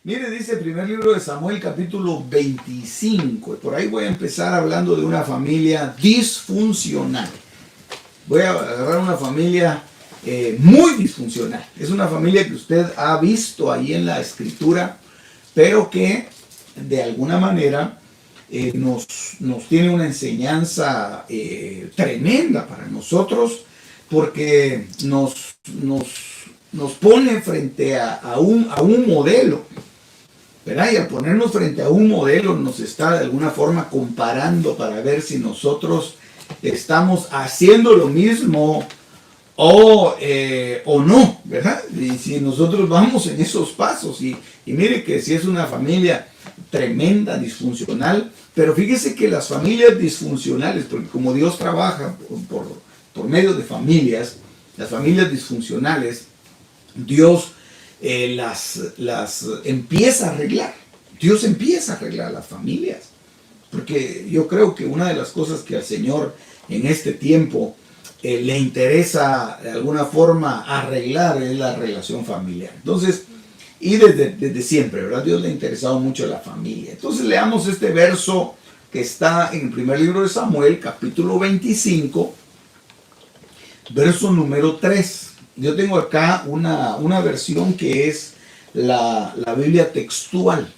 Mire, dice el primer libro de Samuel, capítulo 25. Por ahí voy a empezar hablando de una familia disfuncional. Voy a agarrar una familia muy disfuncional. Es una familia que usted ha visto ahí en la escritura, pero que de alguna manera nos tiene una enseñanza tremenda para nosotros, porque nos pone frente a un modelo, ¿verdad? Y al ponernos frente a un modelo nos está de alguna forma comparando para ver si nosotros estamos haciendo lo mismo o no, ¿verdad? Y si nosotros vamos en esos pasos. Y mire que si es una familia tremenda, disfuncional, pero fíjese que las familias disfuncionales, porque como Dios trabaja por medio de familias, las familias disfuncionales, Dios las empieza a arreglar. Dios empieza a arreglar las familias. Porque yo creo que una de las cosas que al Señor en este tiempo le interesa de alguna forma arreglar es la relación familiar. Entonces, y desde siempre, ¿verdad? Dios le ha interesado mucho la familia. Entonces leamos este verso que está en el primer libro de Samuel, capítulo 25, verso número 3. Yo tengo acá una versión que es la Biblia textual.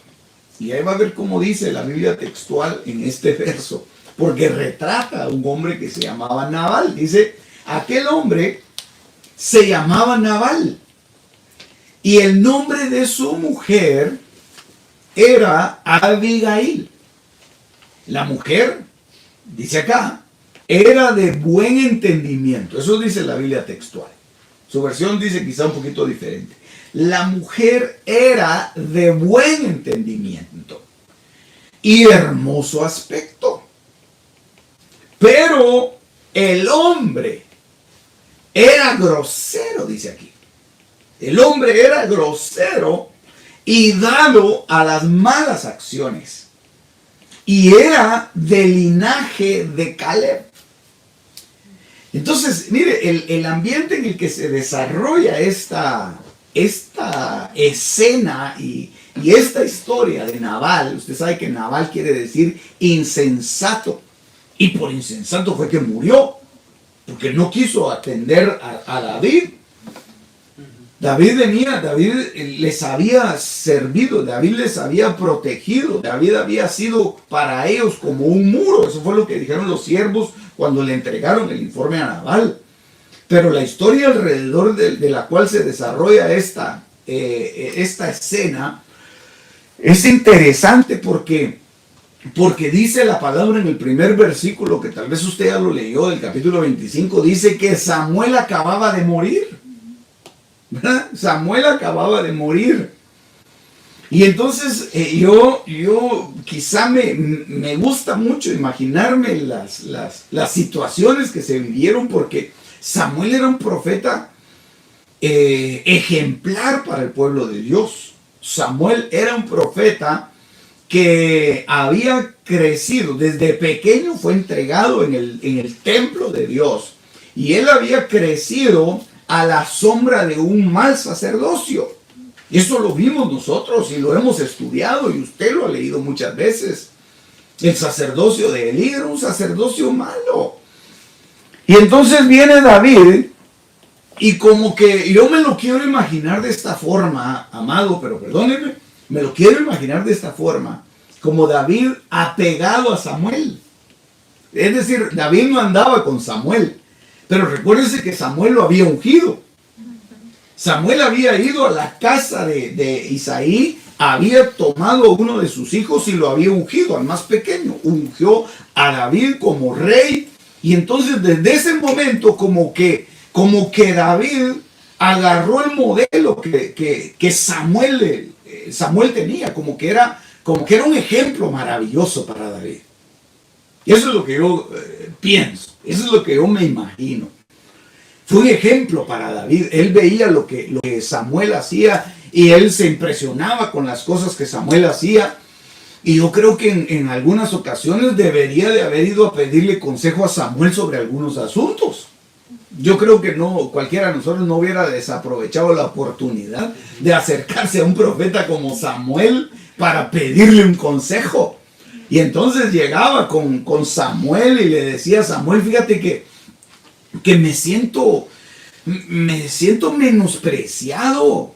Y ahí va a ver cómo dice la Biblia textual en este verso. Porque retrata a un hombre que se llamaba Nabal. Dice, aquel hombre se llamaba Nabal. Y el nombre de su mujer era Abigail. La mujer, dice acá, era de buen entendimiento. Eso dice la Biblia textual. Su versión dice quizá un poquito diferente. La mujer era de buen entendimiento y hermoso aspecto. Pero el hombre era grosero, dice aquí. El hombre era grosero y dado a las malas acciones. Y era del linaje de Caleb. Entonces, mire, el ambiente en el que se desarrolla esta escena y esta historia de Nabal, usted sabe que Nabal quiere decir insensato, y por insensato fue que murió, porque no quiso atender a David. David les había servido, David les había protegido, David había sido para ellos como un muro. Eso fue lo que dijeron los siervos cuando le entregaron el informe a Nabal. Pero la historia alrededor de la cual se desarrolla esta escena es interesante porque dice la palabra en el primer versículo, que tal vez usted ya lo leyó, del capítulo 25, dice que Samuel acababa de morir. ¿Verdad? Samuel acababa de morir. Y entonces yo quizá me gusta mucho imaginarme las situaciones que se vivieron, porque Samuel era un profeta ejemplar para el pueblo de Dios. Samuel era un profeta que había crecido, desde pequeño fue entregado en el templo de Dios, y él había crecido a la sombra de un mal sacerdocio. Eso lo vimos nosotros y lo hemos estudiado, y usted lo ha leído muchas veces. El sacerdocio de Elí era un sacerdocio malo. Y entonces viene David, y como que yo me lo quiero imaginar de esta forma, amado, pero perdónenme, me lo quiero imaginar de esta forma, como David apegado a Samuel. Es decir, David no andaba con Samuel, pero recuérdense que Samuel lo había ungido. Samuel había ido a la casa de Isaí, había tomado a uno de sus hijos y lo había ungido, al más pequeño. Ungió a David como rey. Y entonces desde ese momento como que David agarró el modelo que Samuel tenía, como que era un ejemplo maravilloso para David. Y eso es lo que yo pienso, eso es lo que yo me imagino. Fue un ejemplo para David. Él veía lo que Samuel hacía y él se impresionaba con las cosas que Samuel hacía. Y yo creo que en algunas ocasiones debería de haber ido a pedirle consejo a Samuel sobre algunos asuntos. yo creo que no, cualquiera de nosotros no hubiera desaprovechado la oportunidad de acercarse a un profeta como Samuel para pedirle un consejo. Y entonces llegaba con Samuel y le decía a Samuel, fíjate que me siento menospreciado,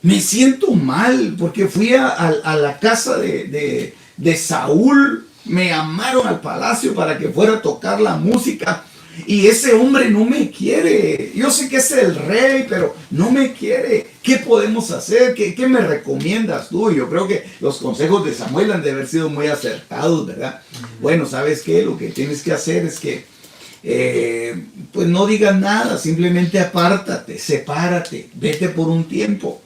me siento mal, porque fui a la casa de Saúl, me llamaron al palacio para que fuera a tocar la música, y ese hombre no me quiere. Yo sé que es el rey, pero no me quiere. ¿Qué podemos hacer? ¿Qué me recomiendas tú? Yo creo que los consejos de Samuel han de haber sido muy acertados, ¿verdad? Bueno, ¿sabes qué? Lo que tienes que hacer es que pues no digas nada, simplemente apártate, sepárate, vete por un tiempo.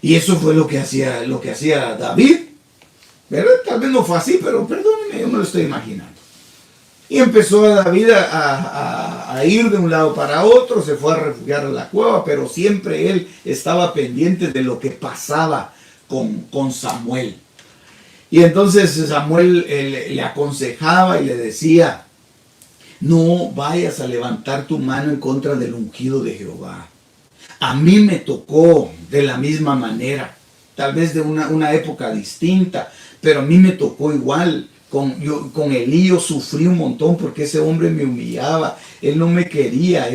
Y eso fue lo que hacía David, ¿verdad? Tal vez no fue así, pero perdónenme, yo me lo estoy imaginando. Y empezó a David a ir de un lado para otro, se fue a refugiar a la cueva, pero siempre él estaba pendiente de lo que pasaba con Samuel. Y entonces Samuel le aconsejaba y le decía, no vayas a levantar tu mano en contra del ungido de Jehová. A mí me tocó de la misma manera, tal vez de una época distinta, pero a mí me tocó igual. Con Elí yo sufrí un montón porque ese hombre me humillaba, él no me quería,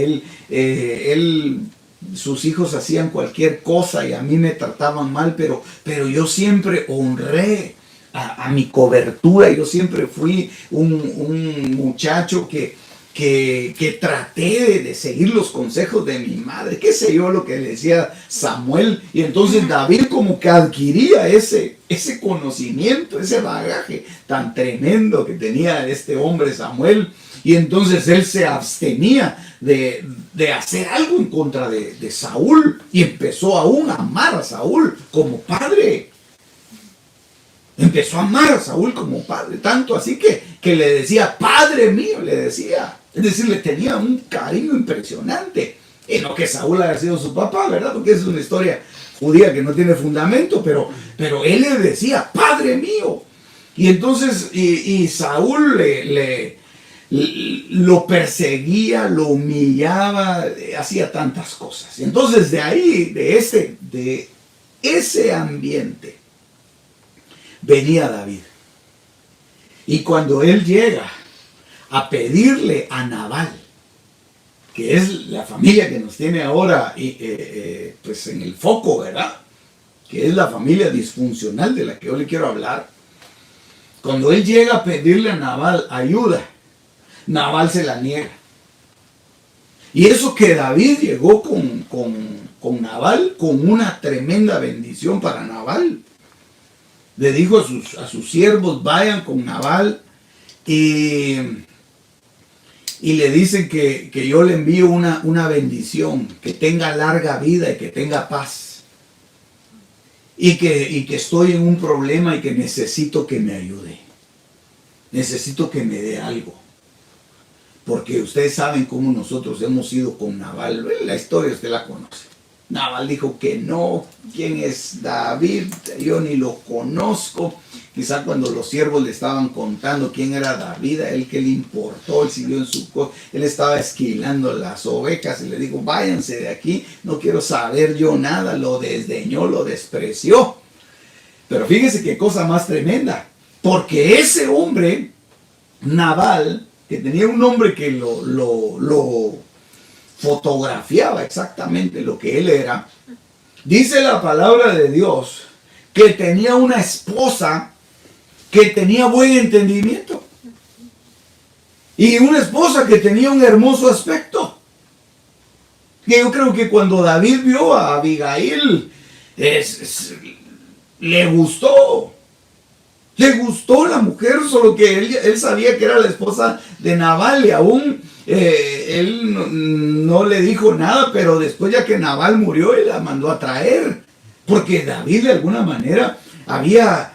sus hijos hacían cualquier cosa y a mí me trataban mal, pero yo siempre honré a mi cobertura, yo siempre fui un muchacho que traté de seguir los consejos de mi madre, qué sé yo lo que le decía Samuel. Y entonces David como que adquiría ese conocimiento, ese bagaje tan tremendo que tenía este hombre Samuel, y entonces él se abstenía de hacer algo en contra de Saúl, y empezó aún a amar a Saúl como padre. Empezó a amar a Saúl como padre, tanto así que le decía, Padre mío, le decía. Es decir, le tenía un cariño impresionante. Y no que Saúl haya sido su papá, ¿verdad? Porque es una historia judía que no tiene fundamento, pero él le decía, Padre mío. Y entonces, y Saúl lo perseguía, lo humillaba, hacía tantas cosas. Entonces, de ahí, de ese ambiente, venía David. Y cuando él llega a pedirle a Nabal, que es la familia que nos tiene ahora pues en el foco, ¿verdad? Que es la familia disfuncional de la que yo le quiero hablar. Cuando él llega a pedirle a Nabal ayuda, Nabal se la niega. Y eso que David llegó con Nabal, con una tremenda bendición para Nabal. Le dijo a sus siervos, vayan con Nabal y le dicen que yo le envío una bendición, que tenga larga vida y que tenga paz. Y que estoy en un problema y que necesito que me ayude. Necesito que me dé algo. Porque ustedes saben cómo nosotros hemos ido con Nabal. La historia usted la conoce. Nabal dijo que no. ¿Quién es David? Yo ni lo conozco. Quizá cuando los siervos le estaban contando quién era David, a él que le importó, él siguió en su cosa. Él estaba esquilando las ovejas y le dijo, váyanse de aquí, no quiero saber yo nada. Lo desdeñó, lo despreció. Pero fíjese qué cosa más tremenda. Porque ese hombre, Nabal, que tenía un nombre que lo fotografiaba exactamente lo que él era, dice la palabra de Dios que tenía una esposa que tenía buen entendimiento y una esposa que tenía un hermoso aspecto. Que yo creo que cuando David vio a Abigail le gustó la mujer, solo que él sabía que era la esposa de Nabal y aún él no le dijo nada, pero después ya que Nabal murió, él la mandó a traer, porque David de alguna manera había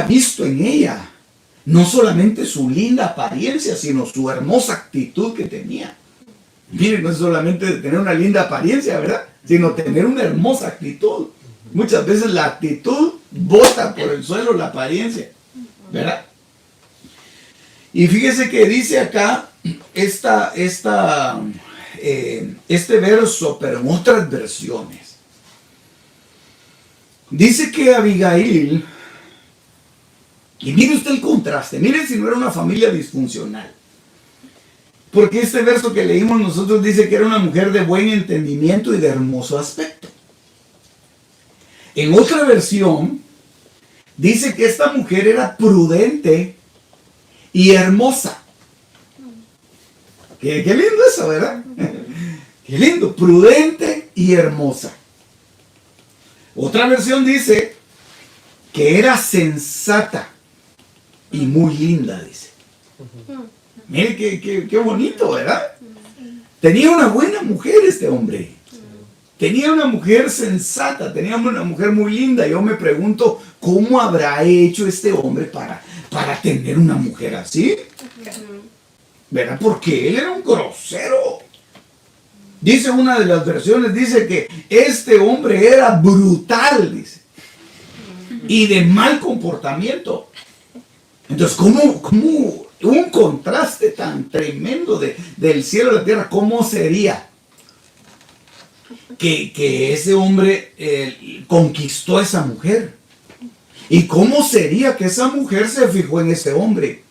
visto en ella no solamente su linda apariencia, sino su hermosa actitud que tenía. Miren, no es solamente tener una linda apariencia, ¿verdad? Sino tener una hermosa actitud. Muchas veces la actitud bota por el suelo la apariencia, ¿verdad? Y fíjese que dice acá este verso, pero en otras versiones. Dice que Abigail, y mire usted el contraste, mire si no era una familia disfuncional. Porque este verso que leímos nosotros dice que era una mujer de buen entendimiento y de hermoso aspecto. En otra versión, dice que esta mujer era prudente y hermosa. Qué lindo eso, ¿verdad? Qué lindo, prudente y hermosa. Otra versión dice que era sensata y muy linda, dice. Mire qué bonito, ¿verdad? Tenía una buena mujer este hombre. Tenía una mujer sensata, tenía una mujer muy linda. Yo me pregunto, ¿cómo habrá hecho este hombre para tener una mujer así? ¿Verdad? Porque él era un grosero. Dice una de las versiones, dice que este hombre era brutal, dice. Y de mal comportamiento. Entonces, ¿cómo un contraste tan tremendo del cielo a la tierra? ¿Cómo sería que ese hombre conquistó a esa mujer? ¿Y cómo sería que esa mujer se fijó en ese hombre?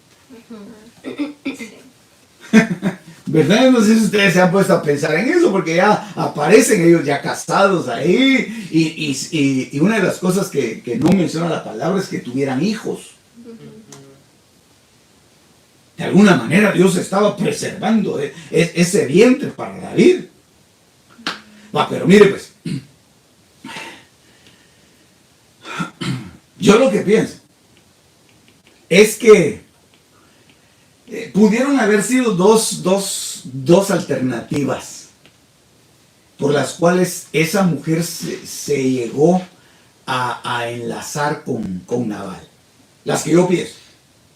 ¿Verdad? No sé si ustedes se han puesto a pensar en eso, porque ya aparecen ellos ya casados ahí, y una de las cosas que no menciona la palabra es que tuvieran hijos. De alguna manera Dios estaba preservando ese vientre para David. Pero mire pues, yo lo que pienso es que pudieron haber sido dos alternativas por las cuales esa mujer se llegó a enlazar con Nabal. Las que yo pienso.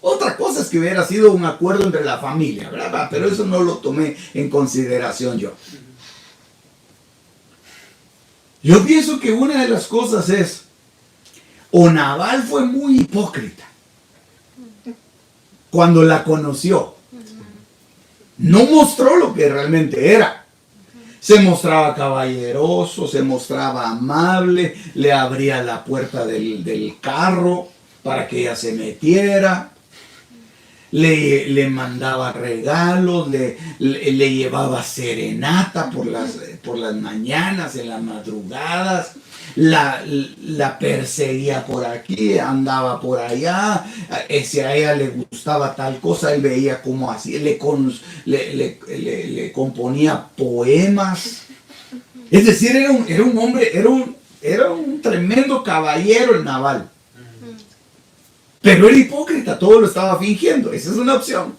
Otra cosa es que hubiera sido un acuerdo entre la familia, ¿verdad? Pero eso no lo tomé en consideración yo. Yo pienso que una de las cosas es, o Nabal fue muy hipócrita cuando la conoció. No mostró lo que realmente era. Se mostraba caballeroso, se mostraba amable, le abría la puerta del carro para que ella se metiera. Le mandaba regalos, le llevaba serenata por las mañanas, en las madrugadas, la perseguía por aquí, andaba por allá, si a ella le gustaba tal cosa, él veía cómo hacía, le componía poemas. Es decir, era un hombre, era un tremendo caballero el Nabal. Pero era hipócrita, todo lo estaba fingiendo. Esa es una opción.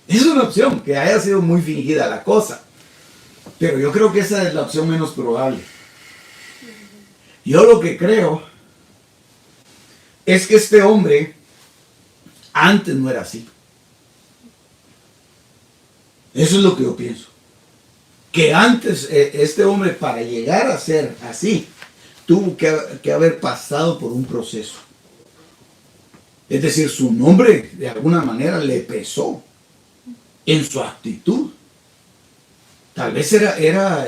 Es una opción, que haya sido muy fingida la cosa. Pero yo creo que esa es la opción menos probable. Yo lo que creo es que este hombre antes no era así. Eso es lo que yo pienso. Que antes este hombre, para llegar a ser así, tuvo que haber pasado por un proceso. Es decir, su nombre de alguna manera le pesó en su actitud. Tal vez era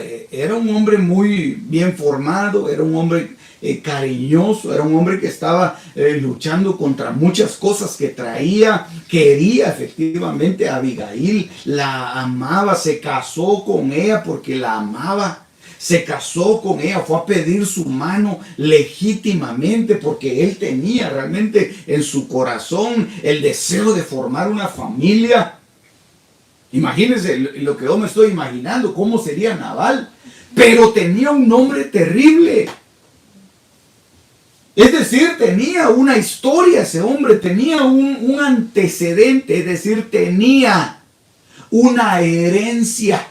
un hombre muy bien formado, era un hombre cariñoso, era un hombre que estaba luchando contra muchas cosas que traía, quería efectivamente a Abigail, la amaba, se casó con ella porque la amaba. Se casó con ella, fue a pedir su mano legítimamente porque él tenía realmente en su corazón el deseo de formar una familia. Imagínense lo que yo me estoy imaginando, cómo sería Nabal. Pero tenía un nombre terrible. Es decir, tenía una historia ese hombre, tenía un antecedente, es decir, tenía una herencia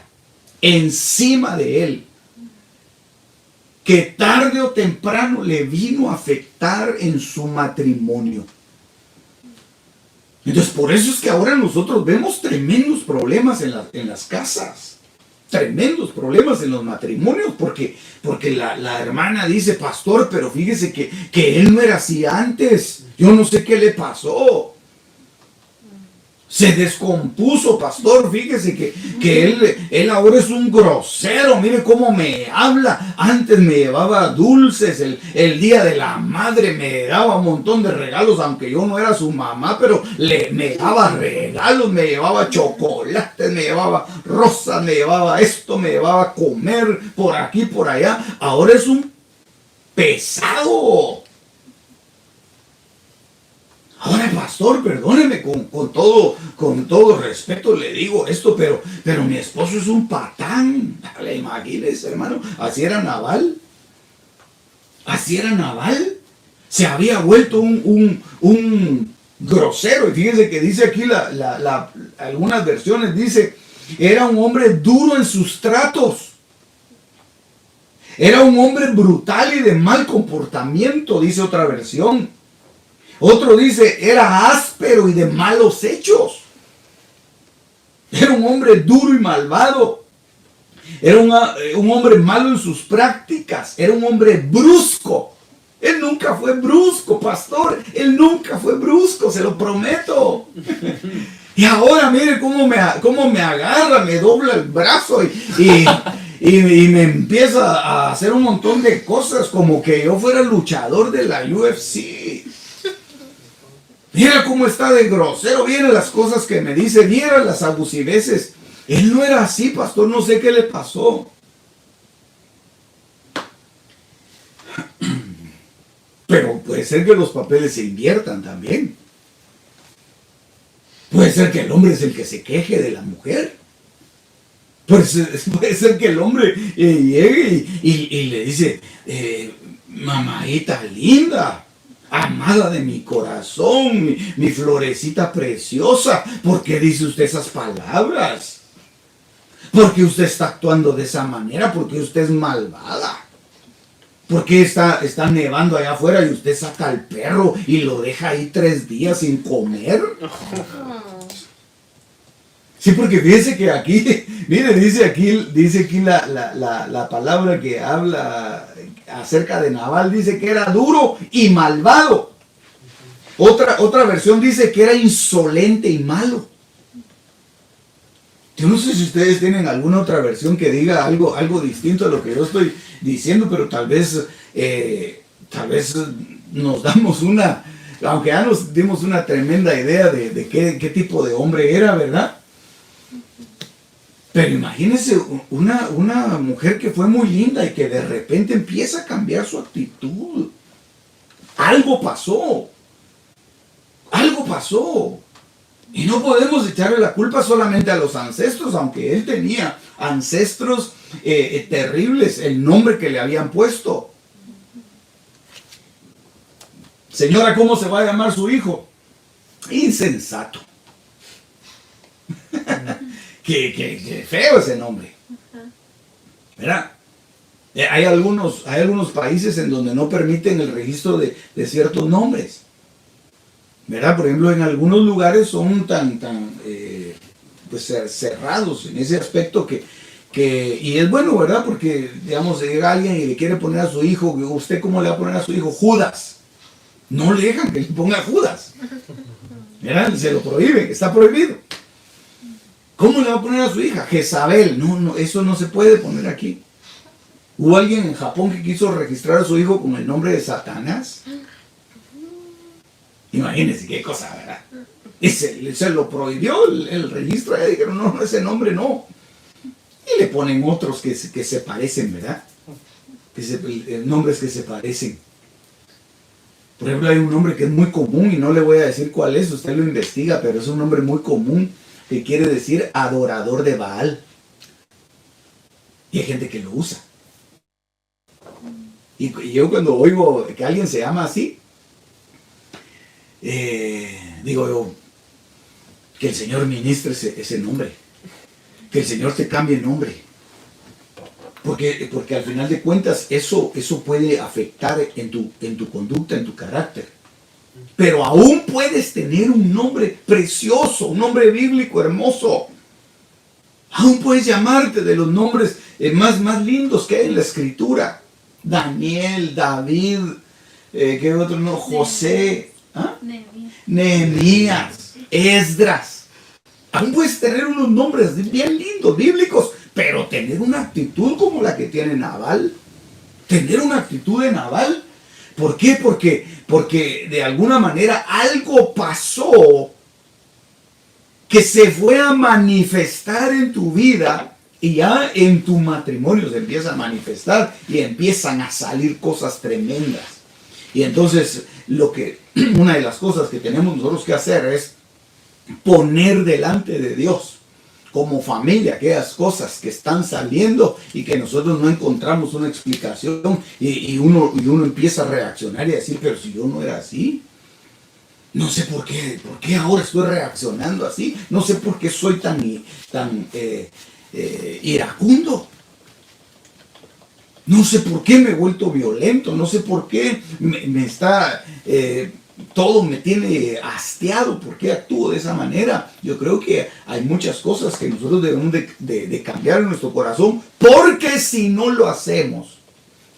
encima de él, que tarde o temprano le vino a afectar en su matrimonio. Entonces, por eso es que ahora nosotros vemos tremendos problemas en las casas, tremendos problemas en los matrimonios, porque la hermana dice, pastor, pero fíjese que él no era así antes, yo no sé qué le pasó. Se descompuso, pastor. Fíjese que él ahora es un grosero. Mire cómo me habla. Antes me llevaba dulces. El día de la madre me daba un montón de regalos, aunque yo no era su mamá, pero me daba regalos, me llevaba chocolates, me llevaba rosas, me llevaba esto, me llevaba a comer por aquí, por allá. Ahora es un pesado. Ahora, pastor, perdóneme con todo respeto le digo esto, pero mi esposo es un patán. ¿Le imagínese, hermano? Así era Nabal. Así era Nabal. Se había vuelto un grosero. Y fíjense que dice aquí algunas versiones, dice, era un hombre duro en sus tratos. Era un hombre brutal y de mal comportamiento, dice otra versión. Otro dice, era áspero y de malos hechos. Era un hombre duro y malvado. Era un hombre malo en sus prácticas. Era un hombre brusco. Él nunca fue brusco, pastor. Él nunca fue brusco, se lo prometo. Y ahora mire cómo me agarra, me dobla el brazo y me empieza a hacer un montón de cosas como que yo fuera luchador de la UFC. Mira cómo está de grosero, mira las cosas que me dice, mira las abusiveces. Él no era así, pastor, no sé qué le pasó. Pero puede ser que los papeles se inviertan también. Puede ser que el hombre es el que se queje de la mujer. Puede ser que el hombre llegue y le dice, mamadita linda, amada de mi corazón, mi florecita preciosa, ¿por qué dice usted esas palabras? ¿Por qué usted está actuando de esa manera? ¿Por qué usted es malvada? ¿Por qué está nevando allá afuera y usted saca al perro y lo deja ahí 3 días sin comer? Sí, porque fíjese que aquí, mire, dice aquí la palabra que habla acerca de Nabal, dice que era duro y malvado. Otra versión dice que era insolente y malo. Yo no sé si ustedes tienen alguna otra versión que diga algo distinto a lo que yo estoy diciendo, pero tal vez nos damos aunque ya nos dimos una tremenda idea de qué tipo de hombre era, ¿verdad? Pero imagínense una mujer que fue muy linda y que de repente empieza a cambiar su actitud. Algo pasó. Algo pasó. Y no podemos echarle la culpa solamente a los ancestros, aunque él tenía ancestros terribles, el nombre que le habían puesto. Señora, ¿cómo se va a llamar su hijo? Insensato. Qué feo ese nombre. ¿Verdad? Hay algunos países en donde no permiten el registro de ciertos nombres. ¿Verdad? Por ejemplo, en algunos lugares son tan pues cerrados en ese aspecto y es bueno, ¿verdad? Porque, digamos, llega alguien y le quiere poner a su hijo, ¿usted cómo le va a poner a su hijo? Judas. No le dejan que le ponga Judas. ¿Verdad? Se lo prohíben, está prohibido. ¿Cómo le va a poner a su hija? Jezabel. No, eso no se puede poner aquí. Hubo alguien en Japón que quiso registrar a su hijo con el nombre de Satanás. Imagínense qué cosa, ¿verdad? Y se lo prohibió el registro. Dijeron, no, ese nombre no. Y le ponen otros que se parecen, ¿verdad? Nombres que se parecen. Por ejemplo, hay un nombre que es muy común y no le voy a decir cuál es, usted lo investiga, pero es un nombre muy común que quiere decir adorador de Baal. Y hay gente que lo usa. Y yo cuando oigo que alguien se llama así, digo yo, que el Señor ministre ese nombre, que el Señor te cambie el nombre, porque al final de cuentas eso puede afectar en tu conducta, en tu carácter, pero aún puedes tener un nombre precioso, un nombre bíblico hermoso, aún puedes llamarte de los nombres más lindos que hay en la Escritura, Daniel, David, ¿qué otro no? José, ¿ah? Nehemías, Esdras. Aún puedes tener unos nombres bien lindos, bíblicos, pero tener una actitud como la que tiene Nabal. Tener una actitud de Nabal. ¿Por qué? Porque de alguna manera algo pasó que se fue a manifestar en tu vida y ya en tu matrimonio se empieza a manifestar y empiezan a salir cosas tremendas. Y entonces una de las cosas que tenemos nosotros que hacer es poner delante de Dios como familia aquellas cosas que están saliendo y que nosotros no encontramos una explicación y uno empieza a reaccionar y a decir, pero si yo no era así, no sé por qué ahora estoy reaccionando así, no sé por qué soy tan iracundo, no sé por qué me he vuelto violento, no sé por qué todo me tiene hastiado, ¿por qué actúo de esa manera? Yo creo que hay muchas cosas que nosotros debemos de cambiar en nuestro corazón, porque si no lo hacemos,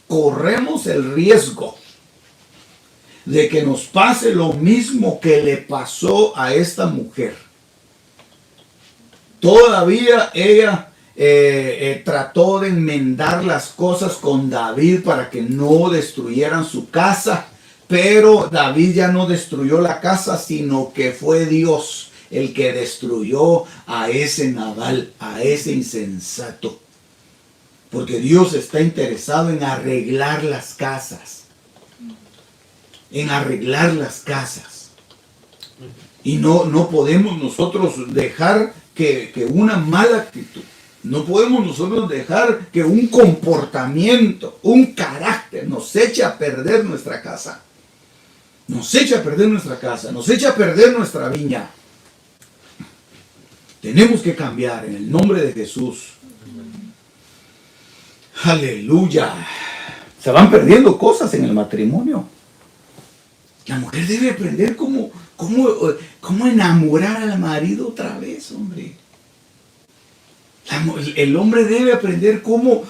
corremos el riesgo de que nos pase lo mismo que le pasó a esta mujer. Todavía ella trató de enmendar las cosas con David para que no destruyeran su casa. Pero David ya no destruyó la casa, sino que fue Dios el que destruyó a ese Nabal, a ese insensato. Porque Dios está interesado en arreglar las casas. En arreglar las casas. Y no podemos nosotros dejar que una mala actitud, no podemos nosotros dejar que un comportamiento, un carácter nos eche a perder nuestra casa. Nos echa a perder nuestra casa, nos echa a perder nuestra viña. Tenemos que cambiar en el nombre de Jesús. Aleluya. Se van perdiendo cosas en el matrimonio. La mujer debe aprender cómo enamorar al marido otra vez, hombre. El hombre debe aprender cómo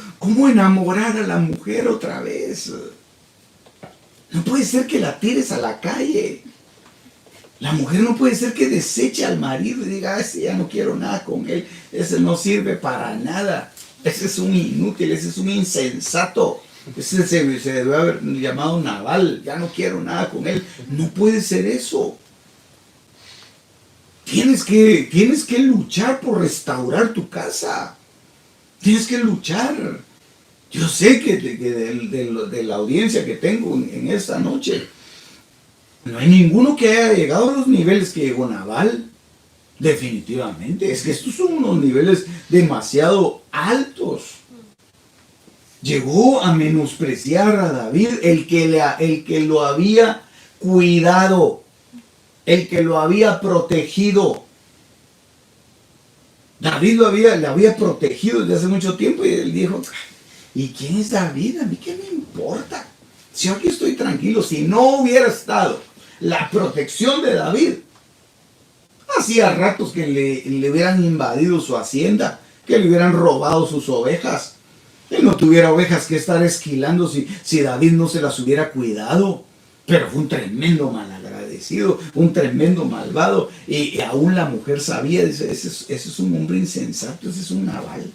enamorar a la mujer otra vez. No puede ser que la tires a la calle. La mujer no puede ser que deseche al marido y diga, ese ya no quiero nada con él, ese no sirve para nada, ese es un inútil, ese es un insensato, ese se debe haber llamado Nabal, ya no quiero nada con él. No puede ser eso. Tienes que luchar por restaurar tu casa. Tienes que luchar. Yo sé que de la audiencia que tengo en esta noche, no hay ninguno que haya llegado a los niveles que llegó Nabal. Definitivamente. Es que estos son unos niveles demasiado altos. Llegó a menospreciar a David, el que lo había cuidado, el que lo había protegido. David le había protegido desde hace mucho tiempo y él dijo, ¿y quién es David? ¿A mí qué me importa? Si yo aquí estoy tranquilo, si no hubiera estado la protección de David, hacía ratos que le hubieran invadido su hacienda, que le hubieran robado sus ovejas. Él no tuviera ovejas que estar esquilando si David no se las hubiera cuidado. Pero fue un tremendo malagradecido, un tremendo malvado. Y aún la mujer sabía, dice, ese es un hombre insensato, ese es un Nabal.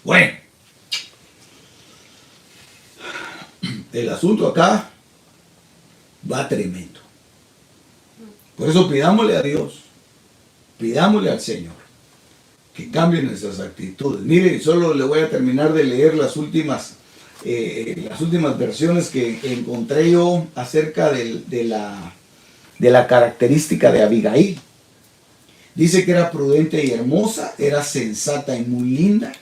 Bueno, el asunto acá va tremendo. Por eso pidámosle a Dios, pidámosle al Señor que cambie nuestras actitudes. Mire, solo le voy a terminar de leer las últimas versiones que encontré yo acerca de la característica de Abigail. Dice que era prudente y hermosa, era sensata y muy linda.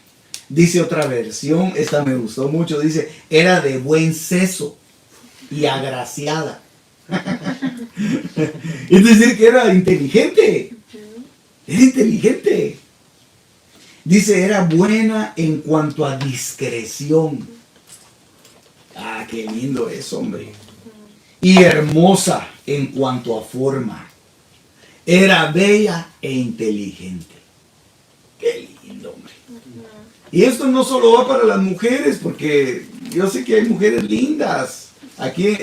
Dice otra versión, esta me gustó mucho, dice, era de buen seso y agraciada. Es decir, que era inteligente. Era inteligente. Dice, era buena en cuanto a discreción. Ah, qué lindo es, hombre. Y hermosa en cuanto a forma. Era bella e inteligente. Qué lindo, hombre. Y esto no solo va para las mujeres, porque yo sé que hay mujeres lindas. Aquí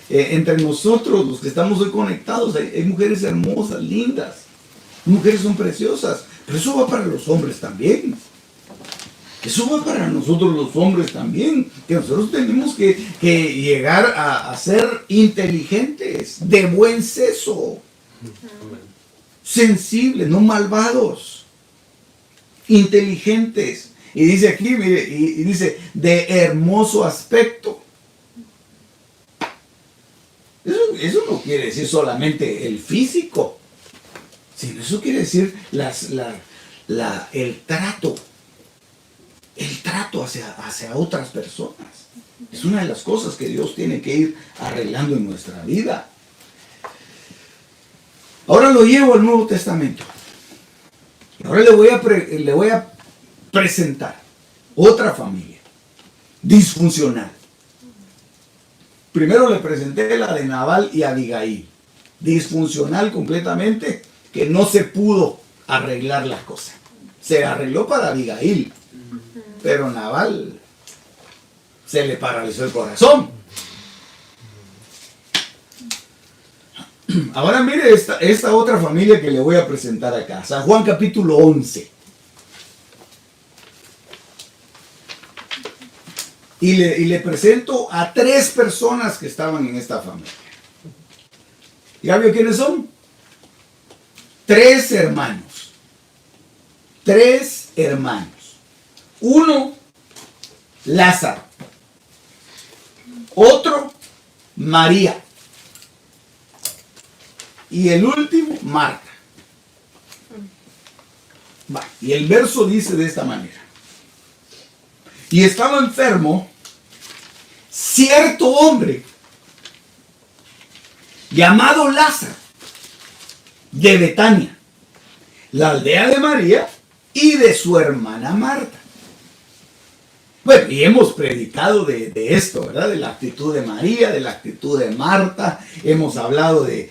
entre nosotros, los que estamos hoy conectados, hay mujeres hermosas, lindas. Mujeres son preciosas, pero eso va para los hombres también. Eso va para nosotros los hombres también, que nosotros tenemos que llegar a ser inteligentes, de buen seso, sensibles, no malvados, inteligentes. Y dice aquí, mire, y dice, de hermoso aspecto. Eso no quiere decir solamente el físico, sino eso quiere decir el trato. El trato hacia otras personas. Es una de las cosas que Dios tiene que ir arreglando en nuestra vida. Ahora lo llevo al Nuevo Testamento. Y ahora le voy a presentar otra familia disfuncional. Primero le presenté la de Nabal y Abigail. Disfuncional completamente, que no se pudo arreglar las cosas. Se arregló para Abigail, pero Nabal se le paralizó el corazón. Ahora mire esta otra familia que le voy a presentar acá. San Juan capítulo 11. Y le presento a 3 personas que estaban en esta familia. ¿Ya vio quiénes son? 3 hermanos. 3 hermanos. Uno, Lázaro. Otro, María. Y el último, Marta. Y el verso dice de esta manera. Y estaba enfermo cierto hombre llamado Lázaro, de Betania, la aldea de María y de su hermana Marta. Bueno, y hemos predicado de esto, ¿verdad? De la actitud de María, de la actitud de Marta. Hemos hablado de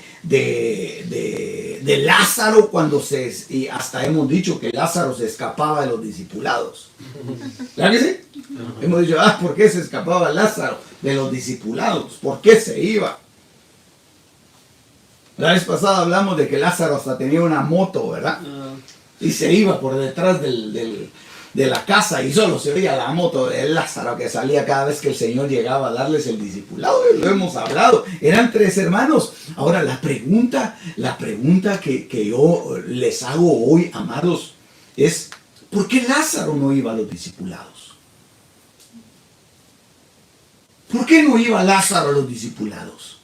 Lázaro y hasta hemos dicho que Lázaro se escapaba de los discipulados. ¿Verdad que sí? Hemos dicho, ¿por qué se escapaba Lázaro de los discipulados? ¿Por qué se iba? La vez pasada hablamos de que Lázaro hasta tenía una moto, ¿verdad? Y se iba por detrás de la casa y solo se oía la moto de Lázaro que salía cada vez que el Señor llegaba a darles el discipulado. Lo hemos hablado. Eran 3 hermanos. Ahora la pregunta que yo les hago hoy, amados, es ¿por qué Lázaro no iba a los discipulados? ¿Por qué no iba Lázaro a los discipulados?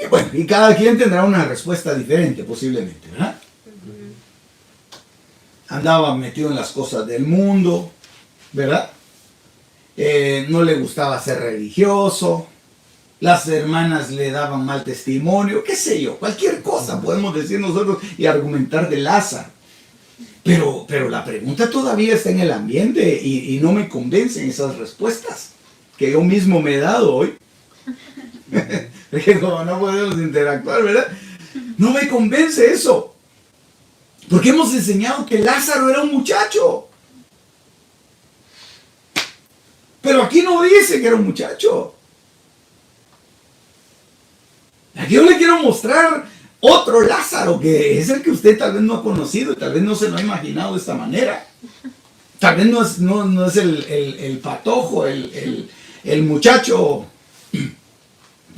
Y bueno, y cada quien tendrá una respuesta diferente posiblemente, ¿verdad? Andaba metido en las cosas del mundo, ¿verdad? No le gustaba ser religioso, las hermanas le daban mal testimonio, qué sé yo, cualquier cosa podemos decir nosotros y argumentar de Lázaro. Pero la pregunta todavía está en el ambiente y no me convencen esas respuestas que yo mismo me he dado hoy. Porque como no podemos interactuar, ¿verdad? No me convence eso. Porque hemos enseñado que Lázaro era un muchacho. Pero aquí no dice que era un muchacho. Aquí yo le quiero mostrar otro Lázaro, que es el que usted tal vez no ha conocido, tal vez no se lo ha imaginado de esta manera. Tal vez no es el patojo, el muchacho,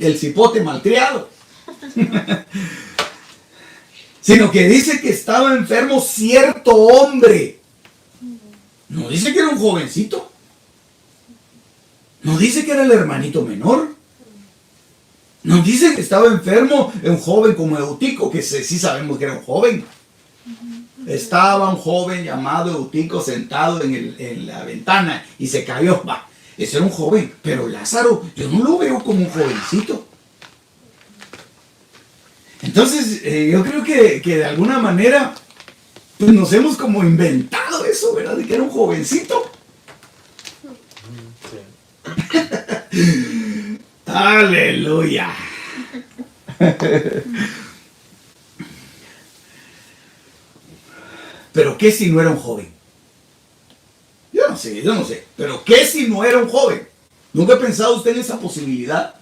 el cipote malcriado. Sino que dice que estaba enfermo cierto hombre. No dice que era un jovencito. No dice que era el hermanito menor. No dice que estaba enfermo un joven como Eutico, que sí sabemos que era un joven. Estaba un joven llamado Eutico sentado en la ventana y se cayó. Ese era un joven, pero Lázaro yo no lo veo como un jovencito. Entonces, yo creo que de alguna manera pues nos hemos como inventado eso, ¿verdad? De que era un jovencito. Sí. Aleluya. Pero ¿qué si no era un joven? Yo no sé. Pero ¿qué si no era un joven? ¿Nunca ha pensado usted en esa posibilidad?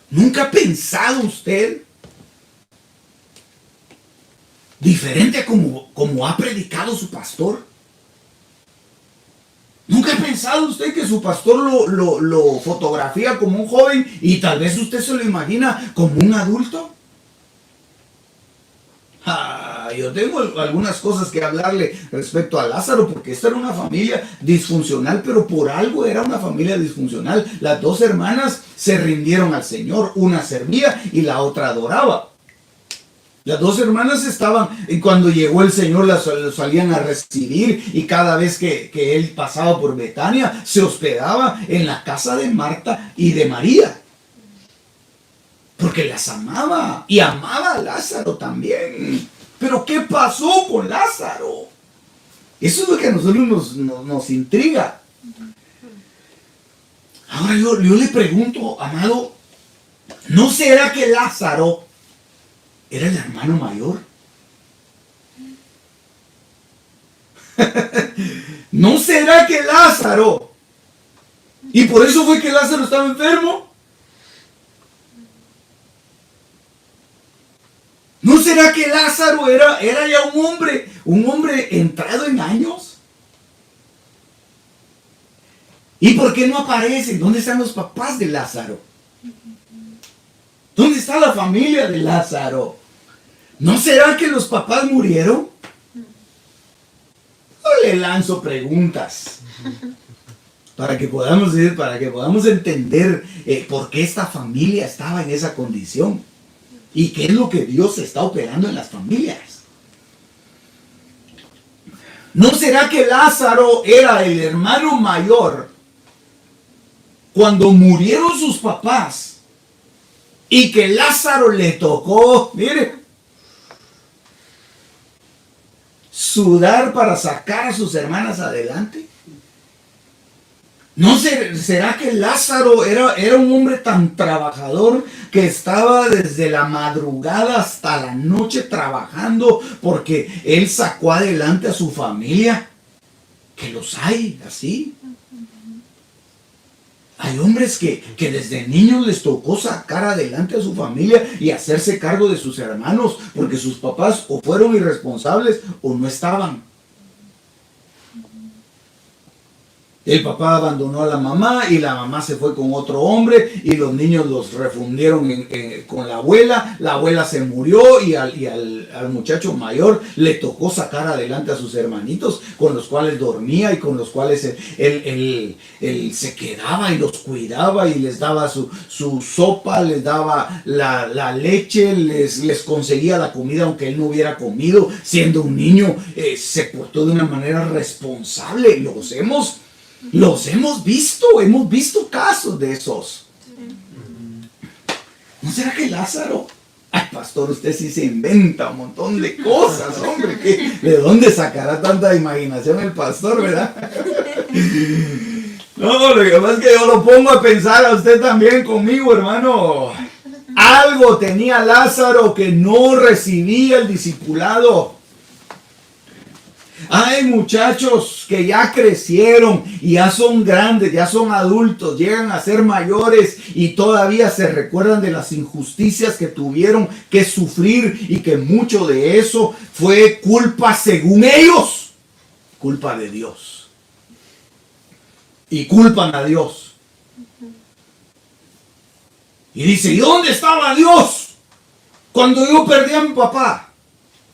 ¿Nunca ha pensado usted diferente a como ha predicado su pastor? ¿Nunca ha pensado usted que su pastor lo fotografía como un joven y tal vez usted se lo imagina como un adulto? Yo tengo algunas cosas que hablarle respecto a Lázaro, porque esta era una familia disfuncional, pero por algo era una familia disfuncional. Las dos hermanas se rindieron al Señor, una servía y la otra adoraba. Las dos hermanas estaban, y cuando llegó el Señor las salían a recibir, y cada vez que él pasaba por Betania, se hospedaba en la casa de Marta y de María. Porque las amaba, y amaba a Lázaro también. Pero ¿qué pasó con Lázaro? Eso es lo que a nosotros nos intriga. Ahora yo le pregunto, amado, ¿no será que Lázaro era el hermano mayor? ¿No será que Lázaro? ¿Y por eso fue que Lázaro estaba enfermo? ¿No será que Lázaro era ya un hombre entrado en años? ¿Y por qué no aparece? ¿Dónde están los papás de Lázaro? ¿Dónde está la familia de Lázaro? ¿No será que los papás murieron? No le lanzo preguntas para que podamos entender por qué esta familia estaba en esa condición. ¿Y qué es lo que Dios está operando en las familias? ¿No será que Lázaro era el hermano mayor cuando murieron sus papás y que Lázaro le tocó, mire, sudar para sacar a sus hermanas adelante? ¿No será que Lázaro era un hombre tan trabajador que estaba desde la madrugada hasta la noche trabajando porque él sacó adelante a su familia? Que los hay así. Hay hombres que desde niños les tocó sacar adelante a su familia y hacerse cargo de sus hermanos porque sus papás o fueron irresponsables o no estaban. El papá abandonó a la mamá y la mamá se fue con otro hombre y los niños los refundieron con la abuela se murió y al muchacho mayor le tocó sacar adelante a sus hermanitos con los cuales dormía y con los cuales él se quedaba y los cuidaba y les daba su sopa, les daba la leche, les conseguía la comida aunque él no hubiera comido. Siendo un niño se portó de una manera responsable. Los hemos visto casos de esos. ¿No será que Lázaro? Ay, pastor, usted sí se inventa un montón de cosas, hombre. ¿De dónde sacará tanta imaginación el pastor, verdad? No, lo que pasa es que yo lo pongo a pensar a usted también conmigo, hermano. Algo tenía Lázaro que no recibía el discipulado. Hay muchachos que ya crecieron y ya son grandes, ya son adultos, llegan a ser mayores y todavía se recuerdan de las injusticias que tuvieron que sufrir y que mucho de eso fue culpa, según ellos, culpa de Dios. Y culpan a Dios. Y dice, ¿y dónde estaba Dios cuando yo perdí a mi papá?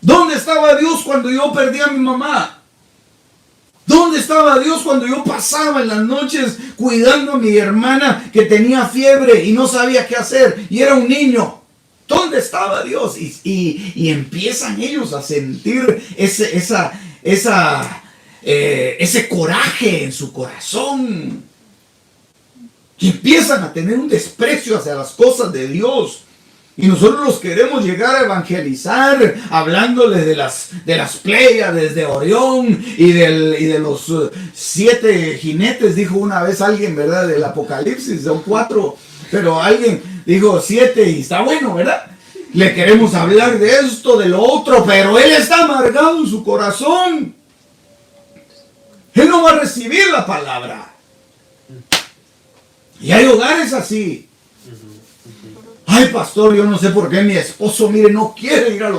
¿Dónde estaba Dios cuando yo perdí a mi mamá? ¿Dónde estaba Dios cuando yo pasaba en las noches cuidando a mi hermana que tenía fiebre y no sabía qué hacer y era un niño? ¿Dónde estaba Dios? Y empiezan ellos a sentir ese coraje en su corazón. Y empiezan a tener un desprecio hacia las cosas de Dios. Y nosotros los queremos llegar a evangelizar, hablándoles de las Pléyades, de Orión y de los 7 jinetes, dijo una vez alguien, ¿verdad? Del Apocalipsis, son 4, pero alguien dijo 7 y está bueno, ¿verdad? Le queremos hablar de esto, de lo otro, pero él está amargado en su corazón. Él no va a recibir la palabra. Y hay hogares así. Ay, pastor, yo no sé por qué mi esposo, mire, no quiere ir a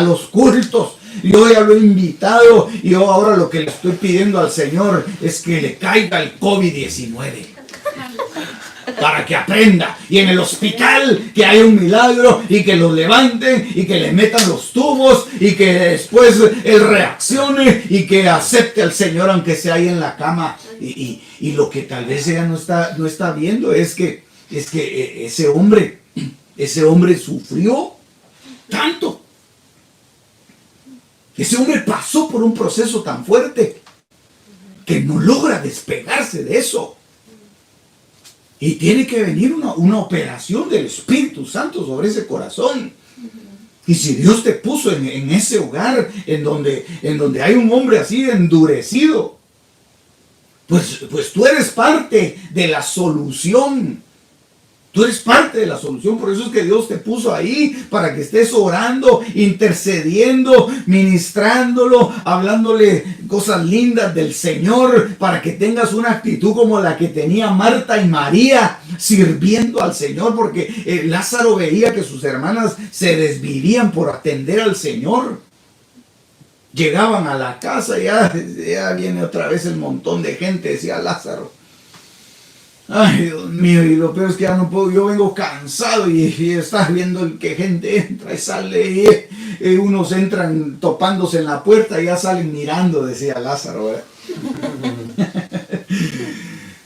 los cultos. Yo ya lo he invitado y yo ahora lo que le estoy pidiendo al Señor es que le caiga el COVID-19. Para que aprenda. Y en el hospital que haya un milagro y que lo levanten y que le metan los tubos y que después él reaccione y que acepte al Señor aunque sea ahí en la cama. Y lo que tal vez ella no está viendo es que ese hombre sufrió tanto. Ese hombre pasó por un proceso tan fuerte que no logra despegarse de eso. Y tiene que venir una operación del Espíritu Santo sobre ese corazón. Y si Dios te puso en ese hogar en donde hay un hombre así endurecido, pues tú eres parte de la solución. Tú eres parte de la solución, por eso es que Dios te puso ahí, para que estés orando, intercediendo, ministrándolo, hablándole cosas lindas del Señor, para que tengas una actitud como la que tenía Marta y María, sirviendo al Señor, porque Lázaro veía que sus hermanas se desvivían por atender al Señor. Llegaban a la casa y ya viene otra vez el montón de gente, decía Lázaro. Ay, Dios mío, y lo peor es que ya no puedo, yo vengo cansado y estás viendo que gente entra y sale y unos entran topándose en la puerta y ya salen mirando, decía Lázaro, ¿verdad?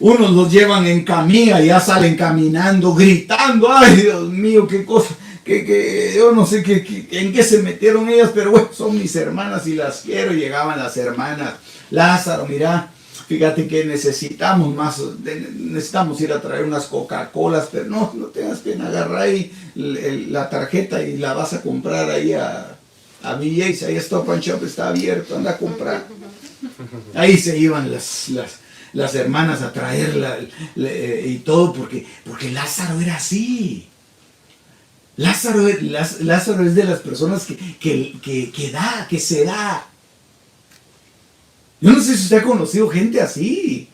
Unos los llevan en camilla y ya salen caminando, gritando, ay, Dios mío, qué cosa, que yo no sé en qué se metieron ellas, pero bueno, son mis hermanas y las quiero. Llegaban las hermanas, Lázaro, mira, fíjate que necesitamos ir a traer unas Coca-Colas, pero no tengas pena, agarra ahí la tarjeta y la vas a comprar ahí a BJ's, ahí Stop and Shop está abierto, anda a comprar. Ahí se iban las hermanas a traerla y todo, porque Lázaro era así. Lázaro es de las personas que se da. Yo no sé si usted ha conocido gente así.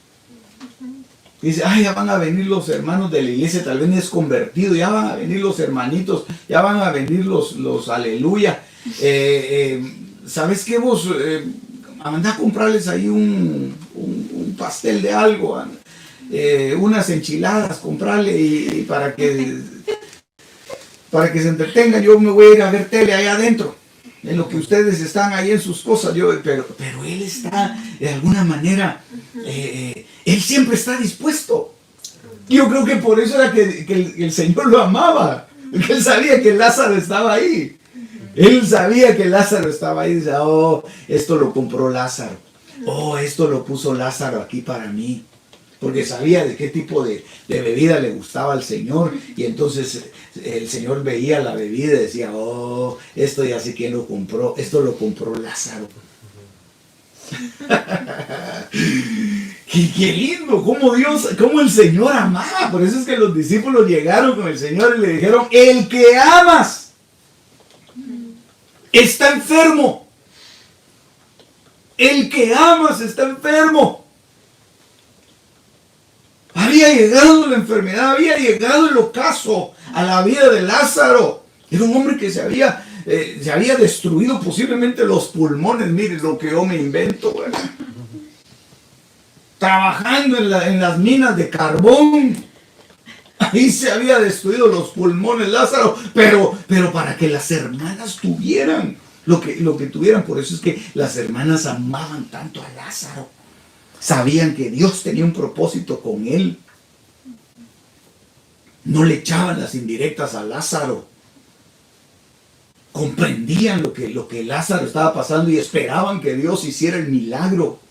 Dice, ay, ya van a venir los hermanos de la iglesia, tal vez ni es convertido, ya van a venir los hermanitos, ya van a venir los aleluya. ¿Sabes qué vos? Anda a comprarles ahí un pastel de algo, unas enchiladas, comprarle y para que se entretengan. Yo me voy a ir a ver tele allá adentro, en lo que ustedes están ahí en sus cosas. Pero él está, de alguna manera, él siempre está dispuesto. Yo creo que por eso era que el Señor lo amaba, porque él sabía que Lázaro estaba ahí. Él sabía que Lázaro estaba ahí y dice, oh, esto lo compró Lázaro. Oh, esto lo puso Lázaro aquí para mí. Porque sabía de qué tipo de bebida le gustaba al Señor. Y entonces el Señor veía la bebida y decía, oh, esto ya sé quién lo compró. Esto lo compró Lázaro. Qué lindo, cómo el Señor amaba. Por eso es que los discípulos llegaron con el Señor y le dijeron, el que amas está enfermo. El que amas está enfermo. Había llegado la enfermedad, había llegado el ocaso a la vida de Lázaro. Era un hombre que se había destruido posiblemente los pulmones. Miren lo que yo me invento, bueno. Trabajando en las minas de carbón. Ahí se había destruido los pulmones Lázaro. Pero para que las hermanas tuvieran lo que tuvieran. Por eso es que las hermanas amaban tanto a Lázaro. Sabían que Dios tenía un propósito con él. No le echaban las indirectas a Lázaro. Comprendían lo que Lázaro estaba pasando y esperaban que Dios hiciera el milagro.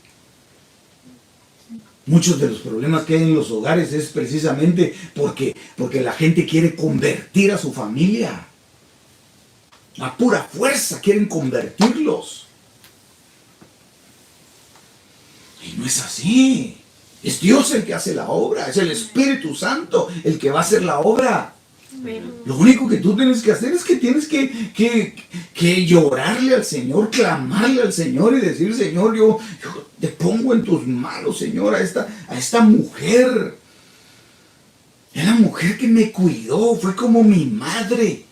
Muchos de los problemas que hay en los hogares es precisamente porque la gente quiere convertir a su familia. A pura fuerza quieren convertirlos. Y no es así. Es Dios el que hace la obra. Es el Espíritu Santo el que va a hacer la obra. Lo único que tú tienes que hacer es que tienes que llorarle al Señor, clamarle al Señor y decir, Señor, yo te pongo en tus manos, Señor, a esta mujer. Es la mujer que me cuidó, fue como mi madre.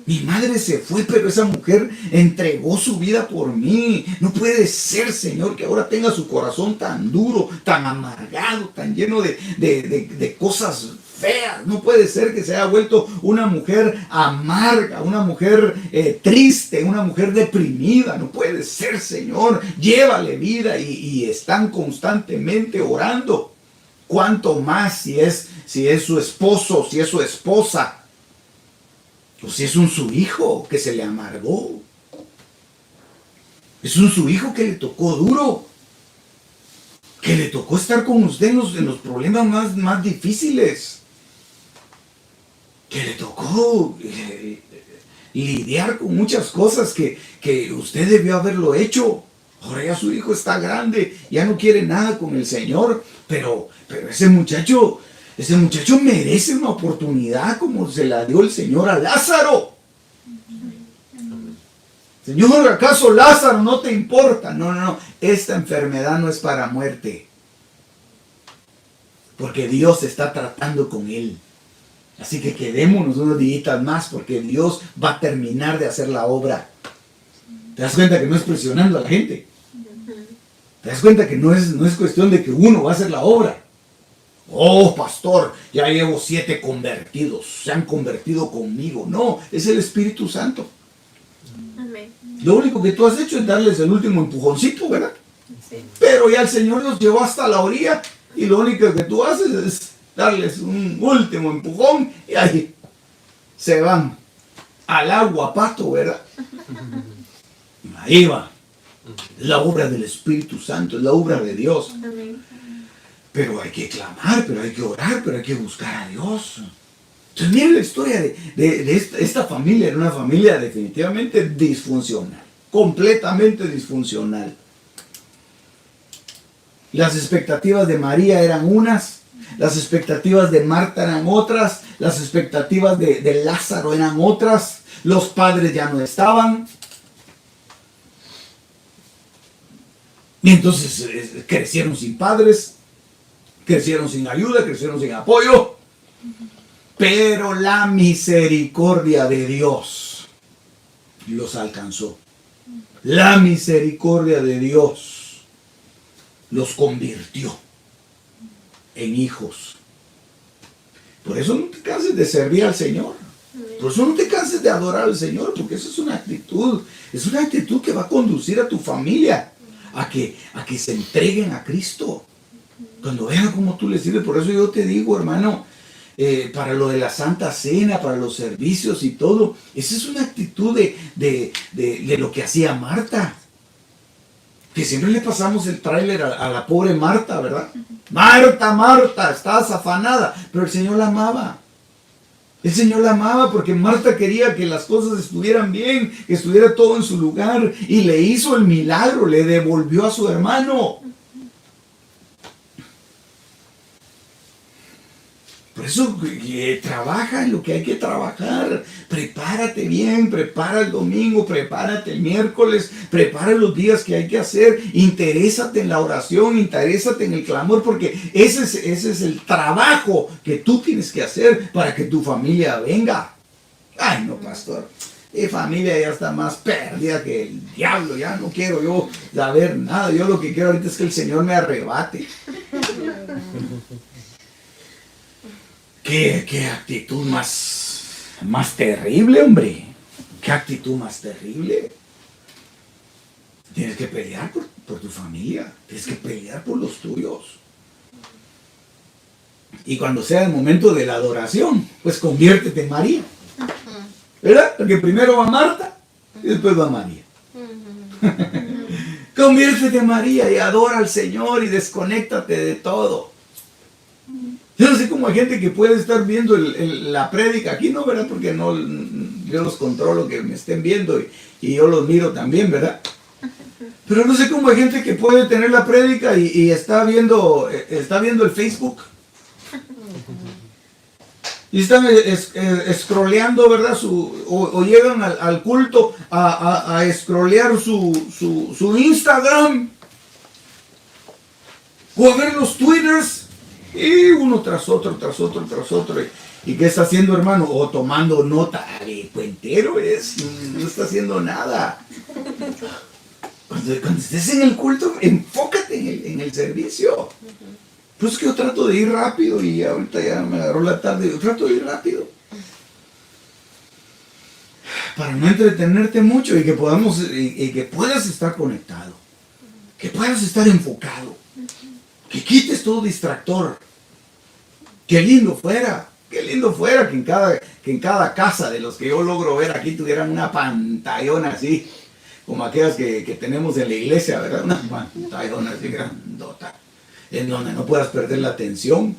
Mi madre se fue, pero esa mujer entregó su vida por mí. No puede ser, Señor, que ahora tenga su corazón tan duro, tan amargado, tan lleno de cosas feas. No puede ser que se haya vuelto una mujer amarga, una mujer triste, una mujer deprimida. No puede ser, Señor. Llévale vida y están constantemente orando. Cuánto más si es su esposo, si es su esposa, o si es su hijo que se le amargó. Es su hijo que le tocó duro, que le tocó estar con usted en los problemas más difíciles, que le tocó lidiar con muchas cosas que usted debió haberlo hecho. Ahora ya su hijo está grande, ya no quiere nada con el Señor, pero ese muchacho merece una oportunidad como se la dio el Señor a Lázaro. Señor, ¿acaso Lázaro no te importa? No, esta enfermedad no es para muerte, porque Dios está tratando con él. Así que quedémonos unos días más, porque Dios va a terminar de hacer la obra. ¿Te das cuenta que no es presionando a la gente? ¿Te das cuenta que no es cuestión de que uno va a hacer la obra? Oh, pastor, ya llevo 7 convertidos, se han convertido conmigo. No, es el Espíritu Santo. Amén. Lo único que tú has hecho es darles el último empujoncito, ¿verdad? Sí. Pero ya el Señor los llevó hasta la orilla y lo único que tú haces es darles un último empujón y ahí se van al agua, pato, ¿verdad? Ahí va. Es la obra del Espíritu Santo, es la obra de Dios. Amén. Pero hay que clamar, pero hay que orar, pero hay que buscar a Dios. Entonces miren la historia de esta familia. Era una familia definitivamente disfuncional, completamente disfuncional. Las expectativas de María eran unas, las expectativas de Marta eran otras, las expectativas de Lázaro eran otras, los padres ya no estaban. Y entonces crecieron sin padres, crecieron sin ayuda, crecieron sin apoyo. Pero la misericordia de Dios los alcanzó. La misericordia de Dios los convirtió en hijos. Por eso no te canses de servir al Señor. Por eso no te canses de adorar al Señor, porque eso es una actitud que va a conducir a tu familia a que se entreguen a Cristo. Cuando vean cómo tú les sirves. Por eso yo te digo, hermano, para lo de la Santa Cena, para los servicios y todo, esa es una actitud de lo que hacía Marta. Que siempre le pasamos el tráiler a la pobre Marta, ¿verdad? Marta, Marta, estás afanada. Pero el Señor la amaba. El Señor la amaba porque Marta quería que las cosas estuvieran bien, que estuviera todo en su lugar. Y le hizo el milagro, le devolvió a su hermano. Por eso trabaja en lo que hay que trabajar. Prepárate bien, prepara el domingo, prepárate el miércoles, prepara los días que hay que hacer. Interésate en la oración, interésate en el clamor, porque ese es el trabajo que tú tienes que hacer para que tu familia venga. Ay, no, pastor. Mi familia ya está más perdida que el diablo. Ya no quiero yo saber nada. Yo lo que quiero ahorita es que el Señor me arrebate. ¿Qué actitud más terrible, hombre? ¿Qué actitud más terrible? Tienes que pelear por tu familia. Tienes que pelear por los tuyos. Y cuando sea el momento de la adoración, pues conviértete en María. ¿Verdad? Porque primero va Marta y después va María. Conviértete en María y adora al Señor y desconéctate de todo. Yo no sé cómo hay gente que puede estar viendo la prédica aquí, ¿no? ¿Verdad? Porque no, yo los controlo que me estén viendo y yo los miro también, ¿verdad? Pero no sé cómo hay gente que puede tener la prédica y está viendo el Facebook. Y están scrolleando, ¿verdad? O llegan al culto a scrollear su Instagram. O a ver los Twitters. Y uno tras otro, tras otro, tras otro. ¿Y qué está haciendo, hermano? O tomando nota. Cuentero es, no está haciendo nada. Cuando estés en el culto, enfócate en el servicio. Pues es que yo trato de ir rápido y ahorita ya me agarró la tarde. Yo trato de ir rápido. Para no entretenerte mucho y que podamos, y que puedas estar conectado. Que puedas estar enfocado. Que quites todo distractor. Qué lindo fuera que en cada casa de los que yo logro ver aquí tuvieran una pantallona así, como aquellas que tenemos en la iglesia, ¿verdad? Una pantallona así grandota, en donde no puedas perder la atención.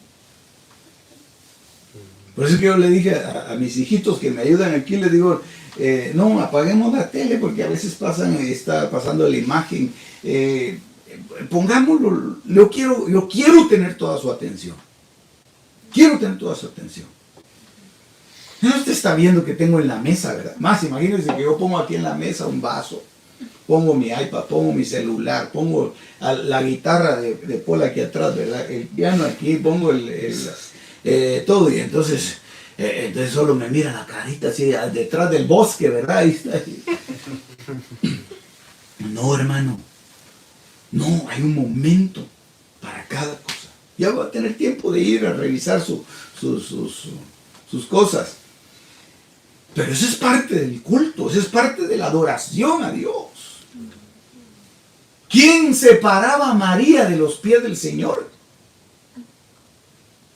Por eso es que yo le dije a mis hijitos que me ayudan aquí, les digo, no, apaguemos la tele porque a veces está pasando la imagen. Pongámoslo, yo quiero tener toda su atención. Quiero tener toda su atención. No usted está viendo que tengo en la mesa, ¿verdad? Más, imagínense que yo pongo aquí en la mesa un vaso, pongo mi iPad, pongo mi celular, pongo la guitarra de Paul aquí atrás, ¿verdad? El piano aquí, pongo todo, y entonces solo me mira la carita así detrás del bosque, ¿verdad? Ahí está. No, hermano. No, hay un momento para cada cosa. Ya va a tener tiempo de ir a revisar sus cosas. Pero eso es parte del culto, eso es parte de la adoración a Dios. ¿Quién separaba a María de los pies del Señor?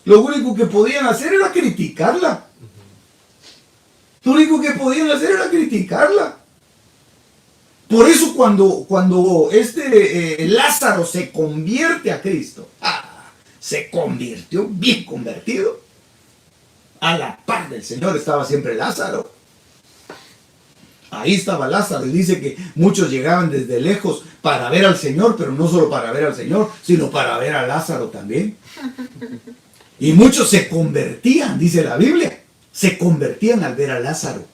Lo único que podían hacer era criticarla. Lo único que podían hacer era criticarla. Por eso cuando Lázaro se convierte a Cristo, se convirtió, bien convertido. A la par del Señor estaba siempre Lázaro. Ahí estaba Lázaro y dice que muchos llegaban desde lejos para ver al Señor, pero no solo para ver al Señor, sino para ver a Lázaro también. Y muchos se convertían, dice la Biblia, se convertían al ver a Lázaro.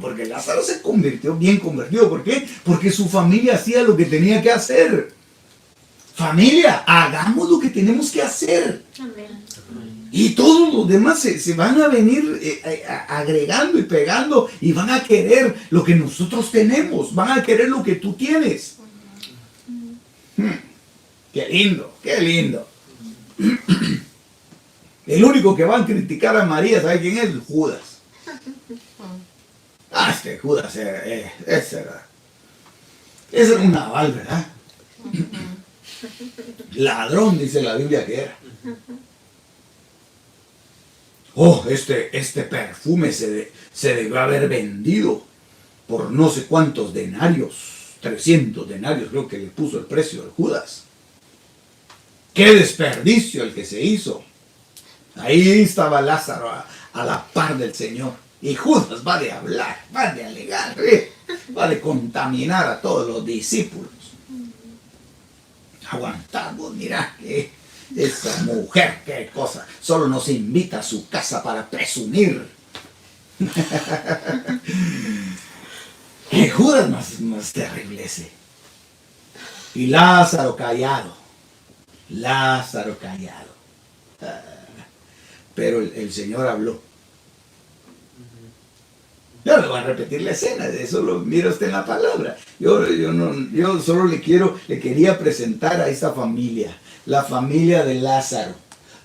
Porque Lázaro se convirtió, bien convertido. ¿Por qué? Porque su familia hacía lo que tenía que hacer. Familia, hagamos lo que tenemos que hacer. Amén. Y todos los demás se van a venir agregando y pegando y van a querer lo que nosotros tenemos. Van a querer lo que tú tienes. Qué lindo, qué lindo. El único que va a criticar a María, ¿sabe quién es? Judas. Este Judas ese era un naval, ¿verdad? Ladrón, dice la Biblia que era. Oh, este perfume se debió haber vendido por no sé cuántos denarios, 300 denarios creo que le puso el precio de Judas. ¡Qué desperdicio el que se hizo! Ahí estaba Lázaro a la par del Señor. Y Judas va de hablar, va de alegar, va de contaminar a todos los discípulos. Aguantamos, mirá que esa mujer, qué cosa, solo nos invita a su casa para presumir. Que Judas más terrible ese. Y Lázaro callado. Lázaro callado. Pero el Señor habló. Yo le voy a repetir la escena, eso lo mira usted en la palabra. Yo solo le quería presentar a esta familia, la familia de Lázaro.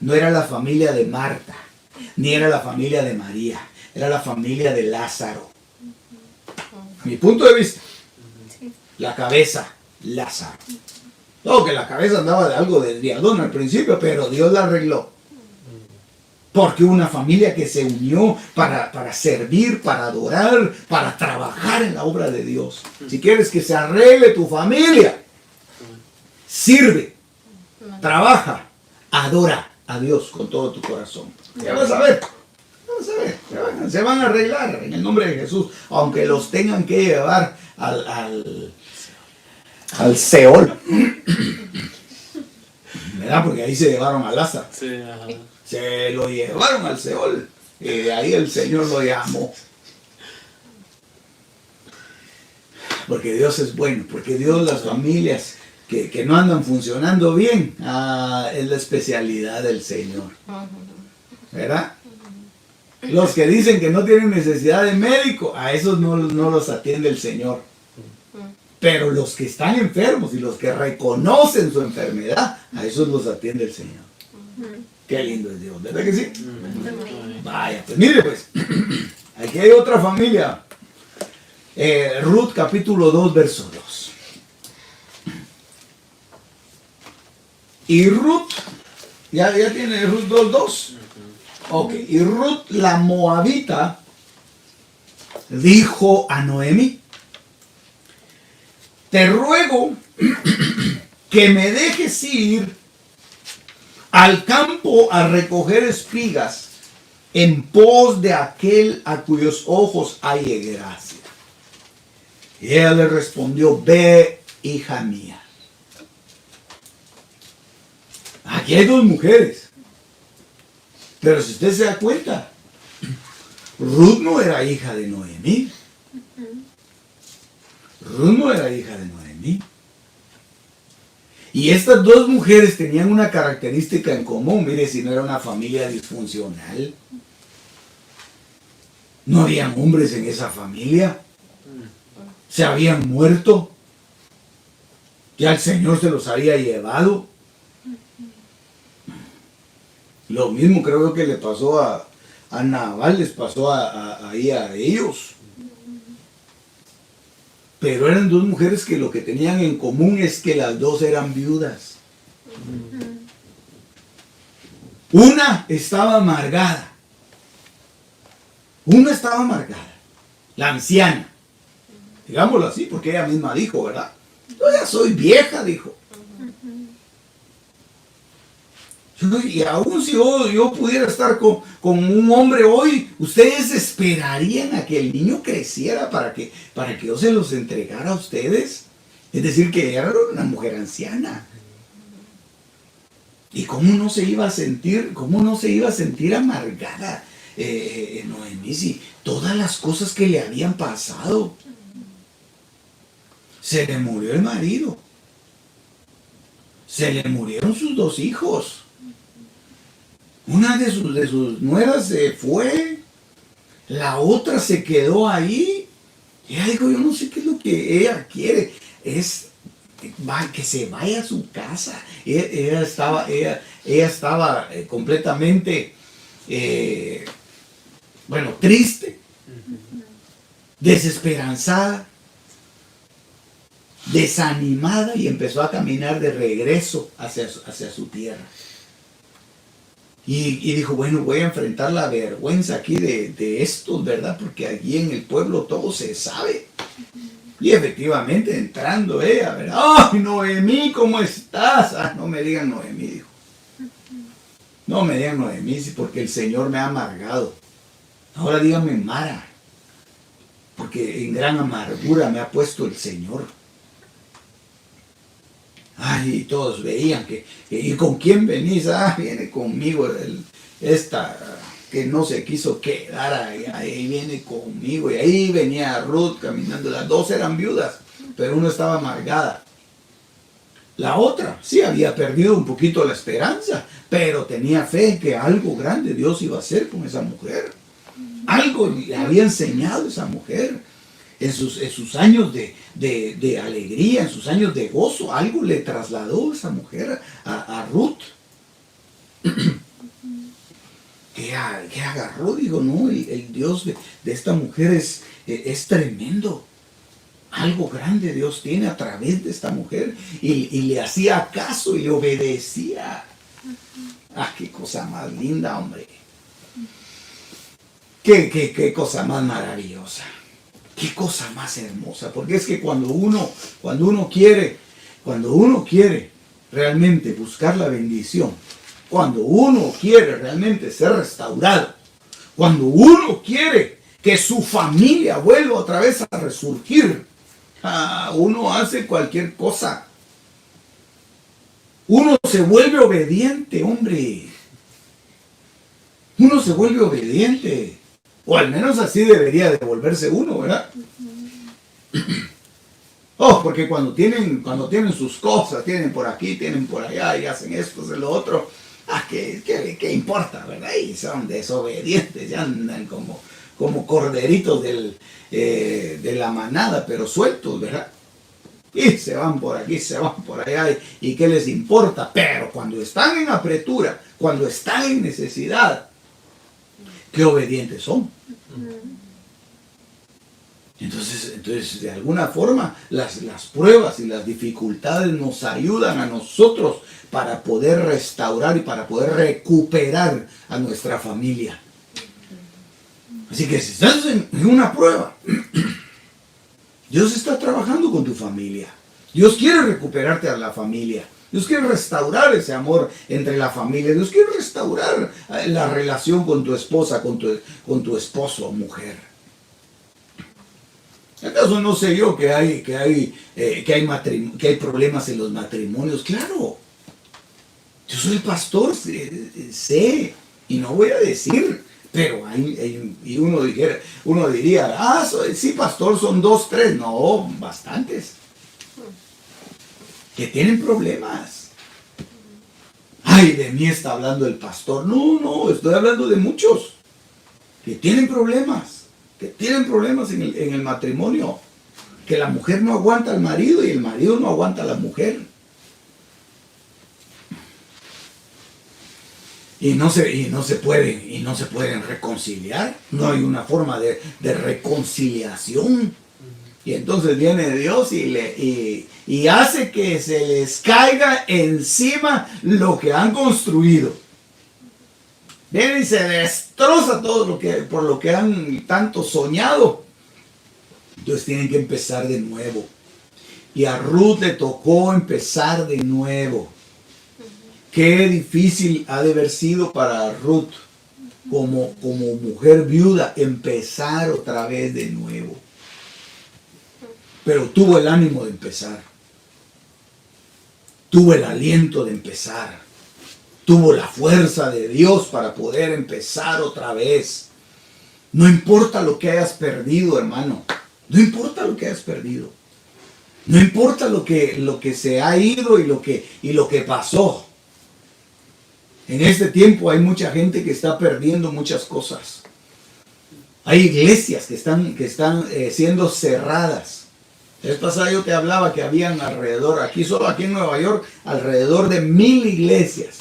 No era la familia de Marta, ni era la familia de María, era la familia de Lázaro. A mi punto de vista, la cabeza, Lázaro. No, que la cabeza andaba de algo desviadón al principio, pero Dios la arregló. Porque una familia que se unió para servir, para adorar, para trabajar en la obra de Dios. Si quieres que se arregle tu familia, sirve, trabaja, adora a Dios con todo tu corazón. Ya vas a ver, se van a arreglar en el nombre de Jesús, aunque los tengan que llevar al Seol. ¿Verdad? Porque ahí se llevaron a Lázaro. Sí, ajá. Se lo llevaron al Seol y de ahí el Señor lo llamó. Porque Dios es bueno, porque Dios las familias que no andan funcionando bien. Es la especialidad del Señor. ¿Verdad? Los que dicen que no tienen necesidad de médico, a esos no los atiende el Señor. Pero los que están enfermos y los que reconocen su enfermedad, a esos los atiende el Señor. Qué lindo es Dios, ¿verdad que sí? Vaya, pues mire pues, aquí hay otra familia. Ruth capítulo 2, verso 2. Y Ruth, ya tiene Ruth 2:2. Ok, y Ruth la moabita dijo a Noemí: te ruego que me dejes ir al campo a recoger espigas en pos de aquel a cuyos ojos hay gracia. Y ella le respondió: ve, hija mía. Aquí hay dos mujeres. Pero si usted se da cuenta, Ruth no era hija de Noemí. Ruth no era hija de Noemí. Y estas dos mujeres tenían una característica en común. Mire, si no era una familia disfuncional. No habían hombres en esa familia. Se habían muerto. Ya el Señor se los había llevado. Lo mismo creo yo que le pasó a Nabal, les pasó ahí a ellos. Pero eran dos mujeres que lo que tenían en común es que las dos eran viudas. Una estaba amargada. Una estaba amargada. La anciana. Digámoslo así, porque ella misma dijo, ¿verdad? Yo ya soy vieja, dijo. Y aún si yo pudiera estar con un hombre hoy, ustedes esperarían a que el niño creciera para que yo se los entregara a ustedes. Es decir, que era una mujer anciana. ¿Y cómo no se iba a sentir amargada Noemí, si todas las cosas que le habían pasado? Se le murió el marido. Se le murieron sus dos hijos. Una de sus nueras se fue, la otra se quedó ahí. Ella dijo: yo no sé qué es lo que ella quiere, es que se vaya a su casa. Ella estaba completamente, triste, desesperanzada, desanimada, y empezó a caminar de regreso hacia su tierra. Y dijo: bueno, voy a enfrentar la vergüenza aquí de estos, ¿verdad? Porque allí en el pueblo todo se sabe. Y efectivamente, entrando ella, ¿verdad? ¡Ay, Noemí, ¿cómo estás? No me digan Noemí, dijo. No me digan Noemí, porque el Señor me ha amargado. Ahora díganme Mara, porque en gran amargura me ha puesto el Señor. Ay, y todos veían ¿y con quién venís? Viene conmigo esta que no se quiso quedar ahí viene conmigo. Y ahí venía Ruth caminando. Las dos eran viudas, pero una estaba amargada. La otra sí había perdido un poquito la esperanza, pero tenía fe en que algo grande Dios iba a hacer con esa mujer. Algo le había enseñado esa mujer. En sus años de alegría, en sus años de gozo, algo le trasladó esa mujer a Ruth. Que agarró, digo, no, el Dios de esta mujer es tremendo. Algo grande Dios tiene a través de esta mujer. Y le hacía caso y le obedecía. Qué cosa más linda, hombre. Qué cosa más maravillosa. Qué cosa más hermosa, porque es que cuando uno quiere realmente buscar la bendición, cuando uno quiere realmente ser restaurado, cuando uno quiere que su familia vuelva otra vez a resurgir, uno hace cualquier cosa. Uno se vuelve obediente, hombre. Uno se vuelve obediente. O al menos así debería de volverse uno, ¿verdad? Oh, porque cuando tienen sus cosas, tienen por aquí, tienen por allá y hacen esto, hacen lo otro, ¿qué importa, verdad? Y son desobedientes, ya andan como corderitos de la manada, pero sueltos, ¿verdad? Y se van por aquí, se van por allá, y ¿qué les importa? Pero cuando están en apretura, cuando están en necesidad, qué obedientes son. Entonces, de alguna forma, las pruebas y las dificultades nos ayudan a nosotros para poder restaurar y para poder recuperar a nuestra familia. Así que si estás en una prueba, Dios está trabajando con tu familia. Dios quiere recuperarte a la familia. Dios quiere restaurar ese amor entre la familia. Dios quiere restaurar la relación con tu esposa, con tu esposo o mujer. ¿Acaso no sé yo que hay problemas en los matrimonios? Claro. Yo soy pastor, sé, y no voy a decir, pero y uno diría, sí, pastor, son 2, 3. No, bastantes. Que tienen problemas. Ay, de mí está hablando el pastor. No, estoy hablando de muchos que tienen problemas. Que tienen problemas en el matrimonio, que la mujer no aguanta al marido y el marido no aguanta a la mujer. Y no se pueden reconciliar. No hay una forma de reconciliación. Y entonces viene Dios y hace que se les caiga encima lo que han construido. Viene y se destroza todo por lo que han tanto soñado. Entonces tienen que empezar de nuevo. Y a Ruth le tocó empezar de nuevo. Qué difícil ha de haber sido para Ruth como mujer viuda empezar otra vez de nuevo. Pero tuvo el ánimo de empezar. Tuvo el aliento de empezar. Tuvo la fuerza de Dios para poder empezar otra vez. No importa lo que hayas perdido, hermano. No importa lo que hayas perdido. No importa lo que se ha ido y lo que pasó. En este tiempo hay mucha gente que está perdiendo muchas cosas. Hay iglesias que están siendo cerradas. La vez pasada yo te hablaba que habían solo aquí en Nueva York, alrededor de 1000 iglesias.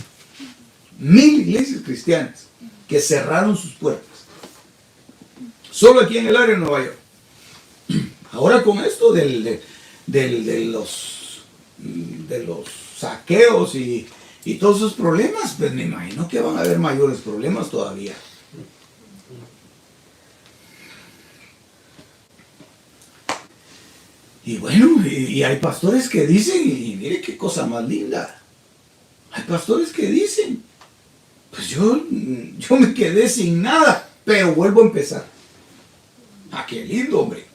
1000 iglesias cristianas que cerraron sus puertas. Solo aquí en el área de Nueva York. Ahora con esto de los saqueos y todos esos problemas, pues me imagino que van a haber mayores problemas todavía. Y bueno, y hay pastores que dicen, y mire qué cosa más linda. Hay pastores que dicen, pues yo me quedé sin nada, pero vuelvo a empezar. Ah, qué lindo, hombre.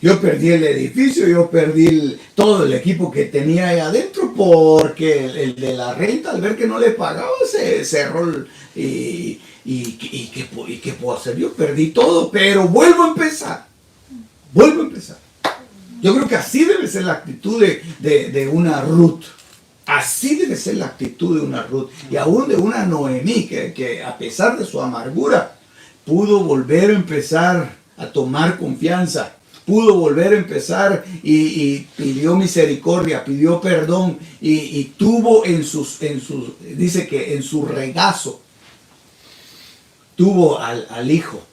Yo perdí el edificio, yo perdí todo el equipo que tenía ahí adentro porque el de la renta, al ver que no le pagaba, se cerró. ¿Y qué puedo hacer? Yo perdí todo, pero vuelvo a empezar. Vuelvo a empezar. Yo creo que así debe ser la actitud de una Ruth. Así debe ser la actitud de una Ruth. Y aún de una Noemí, que a pesar de su amargura, pudo volver a empezar a tomar confianza. Pudo volver a empezar y pidió misericordia, pidió perdón y tuvo dice que en su regazo, tuvo al hijo,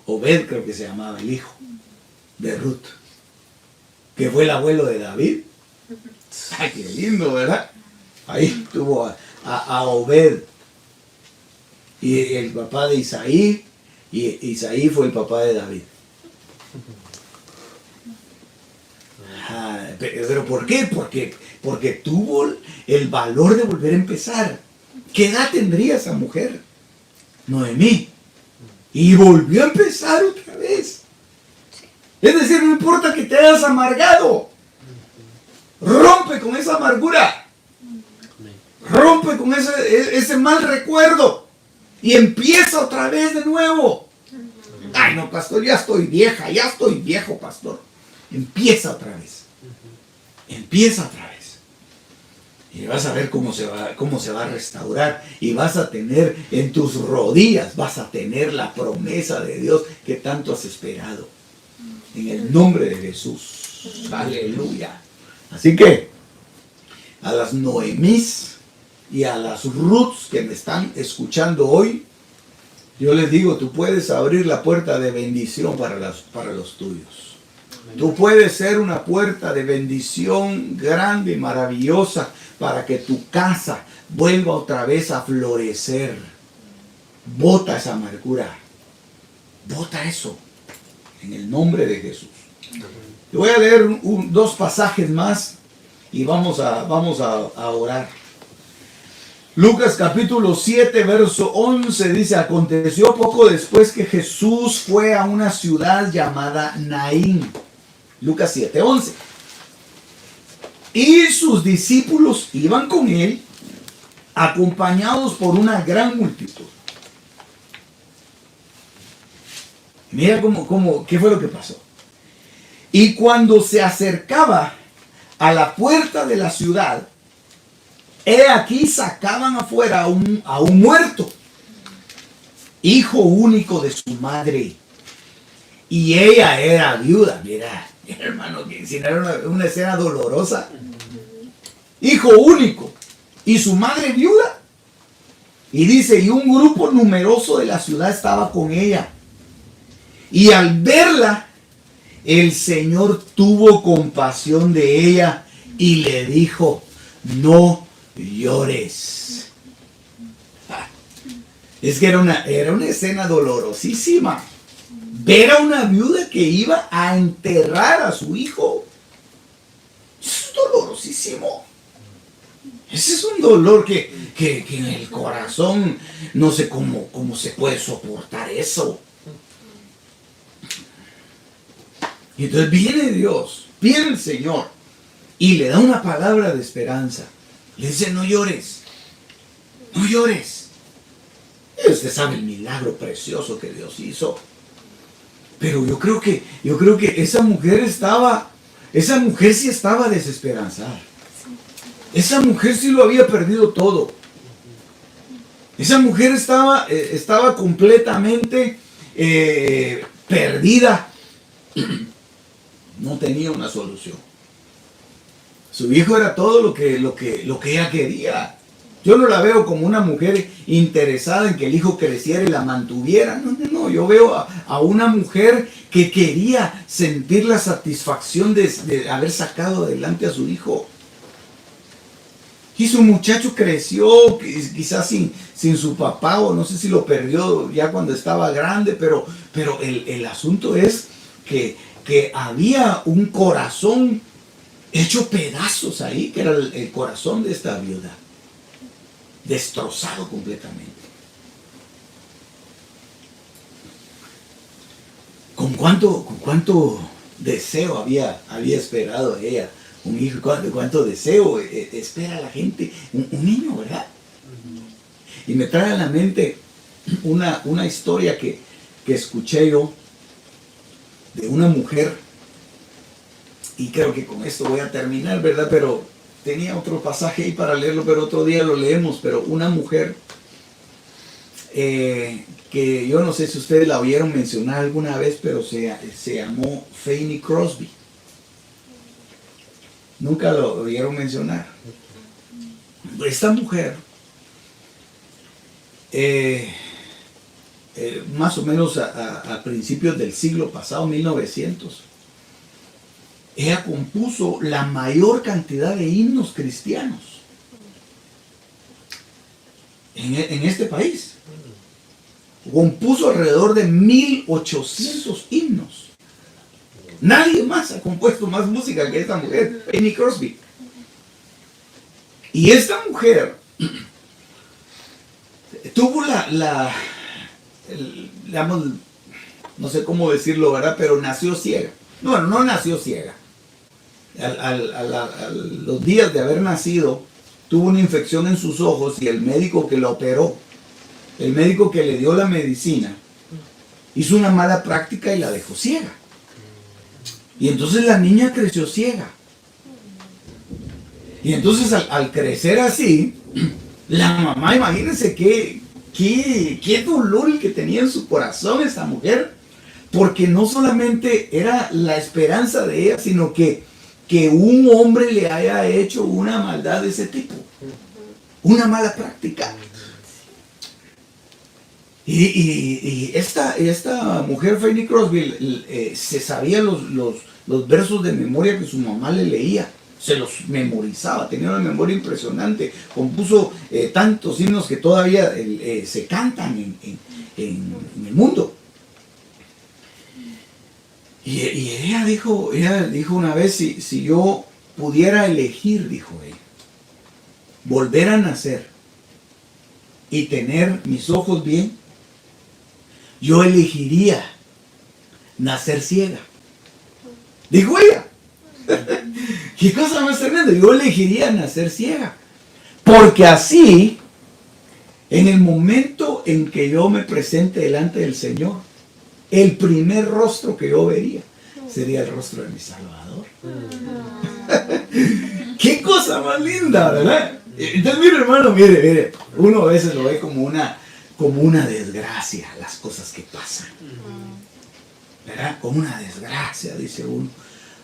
Obed creo que se llamaba el hijo de Ruth, que fue el abuelo de David. Ay, qué lindo, ¿verdad? Ahí tuvo a Obed y el papá de Isaí, y Isaí fue el papá de David. ¿Pero por qué? Porque tuvo el valor de volver a empezar. ¿Qué edad tendría esa mujer? Noemí. Y volvió a empezar otra vez. Es decir, no importa que te hayas amargado. Rompe con esa amargura. Rompe con ese mal recuerdo. Y empieza otra vez de nuevo. Ay, no, pastor, ya estoy vieja, ya estoy viejo, pastor. empieza otra vez. Empieza otra vez. Y vas a ver cómo se va a restaurar. Y vas a tener en tus rodillas, vas a tener la promesa de Dios que tanto has esperado. En el nombre de Jesús. Aleluya. Así que a las Noemís y a las Ruths que me están escuchando hoy, yo les digo, tú puedes abrir la puerta de bendición para los tuyos. Tú puedes ser una puerta de bendición grande y maravillosa para que tu casa vuelva otra vez a florecer. Bota esa amargura. Bota eso. En el nombre de Jesús. Te voy a leer dos pasajes más y vamos a orar. Lucas capítulo 7, verso 11 dice: aconteció poco después que Jesús fue a una ciudad llamada Naín. Lucas 7, 11. Y sus discípulos iban con él, acompañados por una gran multitud. Mira qué fue lo que pasó. Y cuando se acercaba a la puerta de la ciudad, he aquí sacaban afuera a un muerto, hijo único de su madre. Y ella era viuda. Mira, hermano, que si no era una escena dolorosa. Hijo único. Y su madre viuda. Y dice, y un grupo numeroso de la ciudad estaba con ella. Y al verla, el Señor tuvo compasión de ella y le dijo, no llores. Es que era una escena dolorosísima. Ver a una viuda que iba a enterrar a su hijo. Eso es dolorosísimo. Ese es un dolor que en el corazón no sé cómo se puede soportar eso. Y entonces viene Dios, viene el Señor y le da una palabra de esperanza. Le dice, no llores, no llores. Y usted sabe el milagro precioso que Dios hizo. Pero yo creo que esa mujer sí estaba desesperanzada. Esa mujer sí lo había perdido todo. Esa mujer estaba completamente perdida. No tenía una solución. Su hijo era todo lo que ella quería. Yo no la veo como una mujer interesada en que el hijo creciera y la mantuviera. No, yo veo a una mujer que quería sentir la satisfacción de haber sacado adelante a su hijo. Y su muchacho creció, quizás sin su papá, o no sé si lo perdió ya cuando estaba grande, pero el asunto es que había un corazón hecho pedazos ahí, que era el corazón de esta viuda. Destrozado completamente. ¿Con cuánto deseo había esperado ella un hijo? ¿Cuánto deseo espera la gente? Un niño, ¿verdad? Y me trae a la mente una historia que escuché yo de una mujer, y creo que con esto voy a terminar, ¿verdad? Pero tenía otro pasaje ahí para leerlo, pero otro día lo leemos. Pero una mujer que yo no sé si ustedes la oyeron mencionar alguna vez, pero se llamó Fanny Crosby. Nunca lo oyeron mencionar. Esta mujer, más o menos a principios del siglo pasado, 1900, ella compuso la mayor cantidad de himnos cristianos en este país. Compuso alrededor de 1800 himnos. Nadie más ha compuesto más música que esta mujer, Fanny Crosby. Y esta mujer tuvo digamos, no sé cómo decirlo, ¿verdad? Pero nació ciega. Bueno, no nació ciega. A los días de haber nacido, tuvo una infección en sus ojos y el médico que la operó, el médico que le dio la medicina, hizo una mala práctica y la dejó ciega. Y entonces la niña creció ciega. Y entonces al crecer así, la mamá, imagínense qué dolor el que tenía en su corazón esta mujer, porque no solamente era la esperanza de ella, sino que un hombre le haya hecho una maldad de ese tipo, una mala práctica. Y esta mujer, Fanny Crosby, se sabía los versos de memoria que su mamá le leía. Se los memorizaba, tenía una memoria impresionante. Compuso tantos himnos que todavía se cantan en el mundo. Y ella dijo una vez, si yo pudiera elegir, dijo ella, volver a nacer y tener mis ojos bien, yo elegiría nacer ciega. Dijo ella. ¿Qué cosa más tremenda? Yo elegiría nacer ciega. Porque así, en el momento en que yo me presente delante del Señor, el primer rostro que yo vería sería el rostro de mi Salvador. Qué cosa más linda, ¿verdad? Entonces, mire, hermano, mire, uno a veces lo ve como una desgracia, las cosas que pasan, ¿verdad? Como una desgracia, dice uno.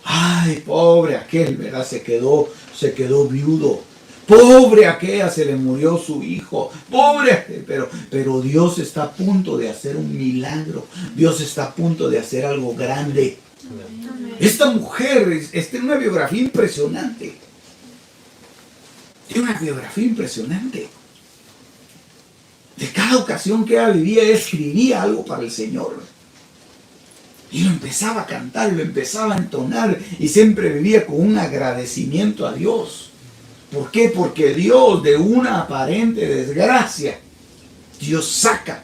Ay, pobre aquel, ¿verdad? Se quedó viudo. Pobre aquella, se le murió su hijo. Pobre, pero Dios está a punto de hacer un milagro. Dios está a punto de hacer algo grande. Esta mujer tiene una biografía impresionante. Tiene una biografía impresionante. De cada ocasión que ella vivía, ella escribía algo para el Señor. Y lo empezaba a cantar, lo empezaba a entonar y siempre vivía con un agradecimiento a Dios. ¿Por qué? Porque Dios, de una aparente desgracia, Dios saca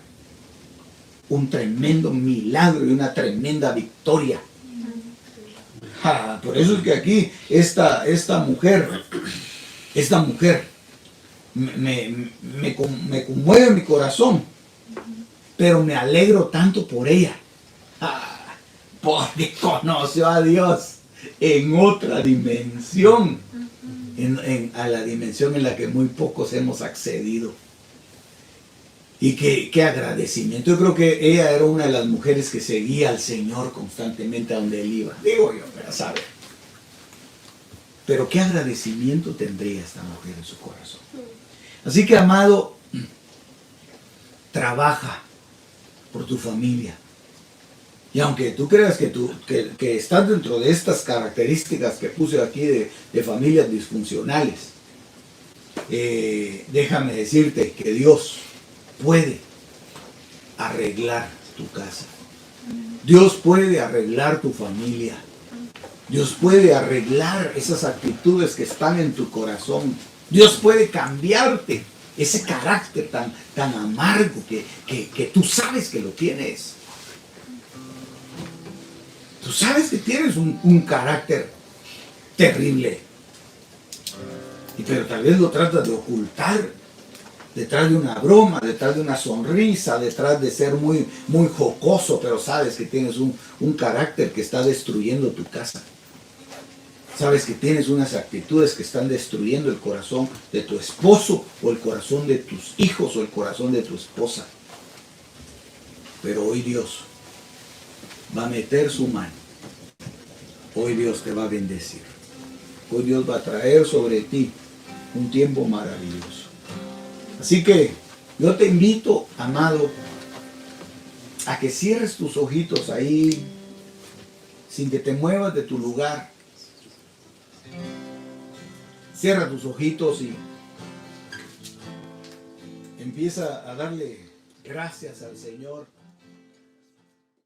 un tremendo milagro y una tremenda victoria. Por eso es que aquí esta mujer me conmueve mi corazón, pero me alegro tanto por ella. Porque conoció a Dios en otra dimensión, a la dimensión en la que muy pocos hemos accedido. Y qué agradecimiento. Yo creo que ella era una de las mujeres que seguía al Señor constantemente a donde Él iba. Digo yo, pero sabe. Pero qué agradecimiento tendría esta mujer en su corazón. Así que, amado, trabaja por tu familia. Y aunque tú creas que estás dentro de estas características que puse aquí de familias disfuncionales, déjame decirte que Dios puede arreglar tu casa. Dios puede arreglar tu familia. Dios puede arreglar esas actitudes que están en tu corazón. Dios puede cambiarte ese carácter tan amargo que tú sabes que lo tienes. Tú sabes que tienes un carácter terrible, pero tal vez lo tratas de ocultar detrás de una broma, detrás de una sonrisa, detrás de ser muy, muy jocoso, pero sabes que tienes un carácter que está destruyendo tu casa. Sabes que tienes unas actitudes que están destruyendo el corazón de tu esposo o el corazón de tus hijos o el corazón de tu esposa. Pero hoy Dios va a meter su mano. Hoy Dios te va a bendecir. Hoy Dios va a traer sobre ti un tiempo maravilloso. Así que yo te invito, amado, a que cierres tus ojitos ahí, sin que te muevas de tu lugar. Cierra tus ojitos y empieza a darle gracias al Señor.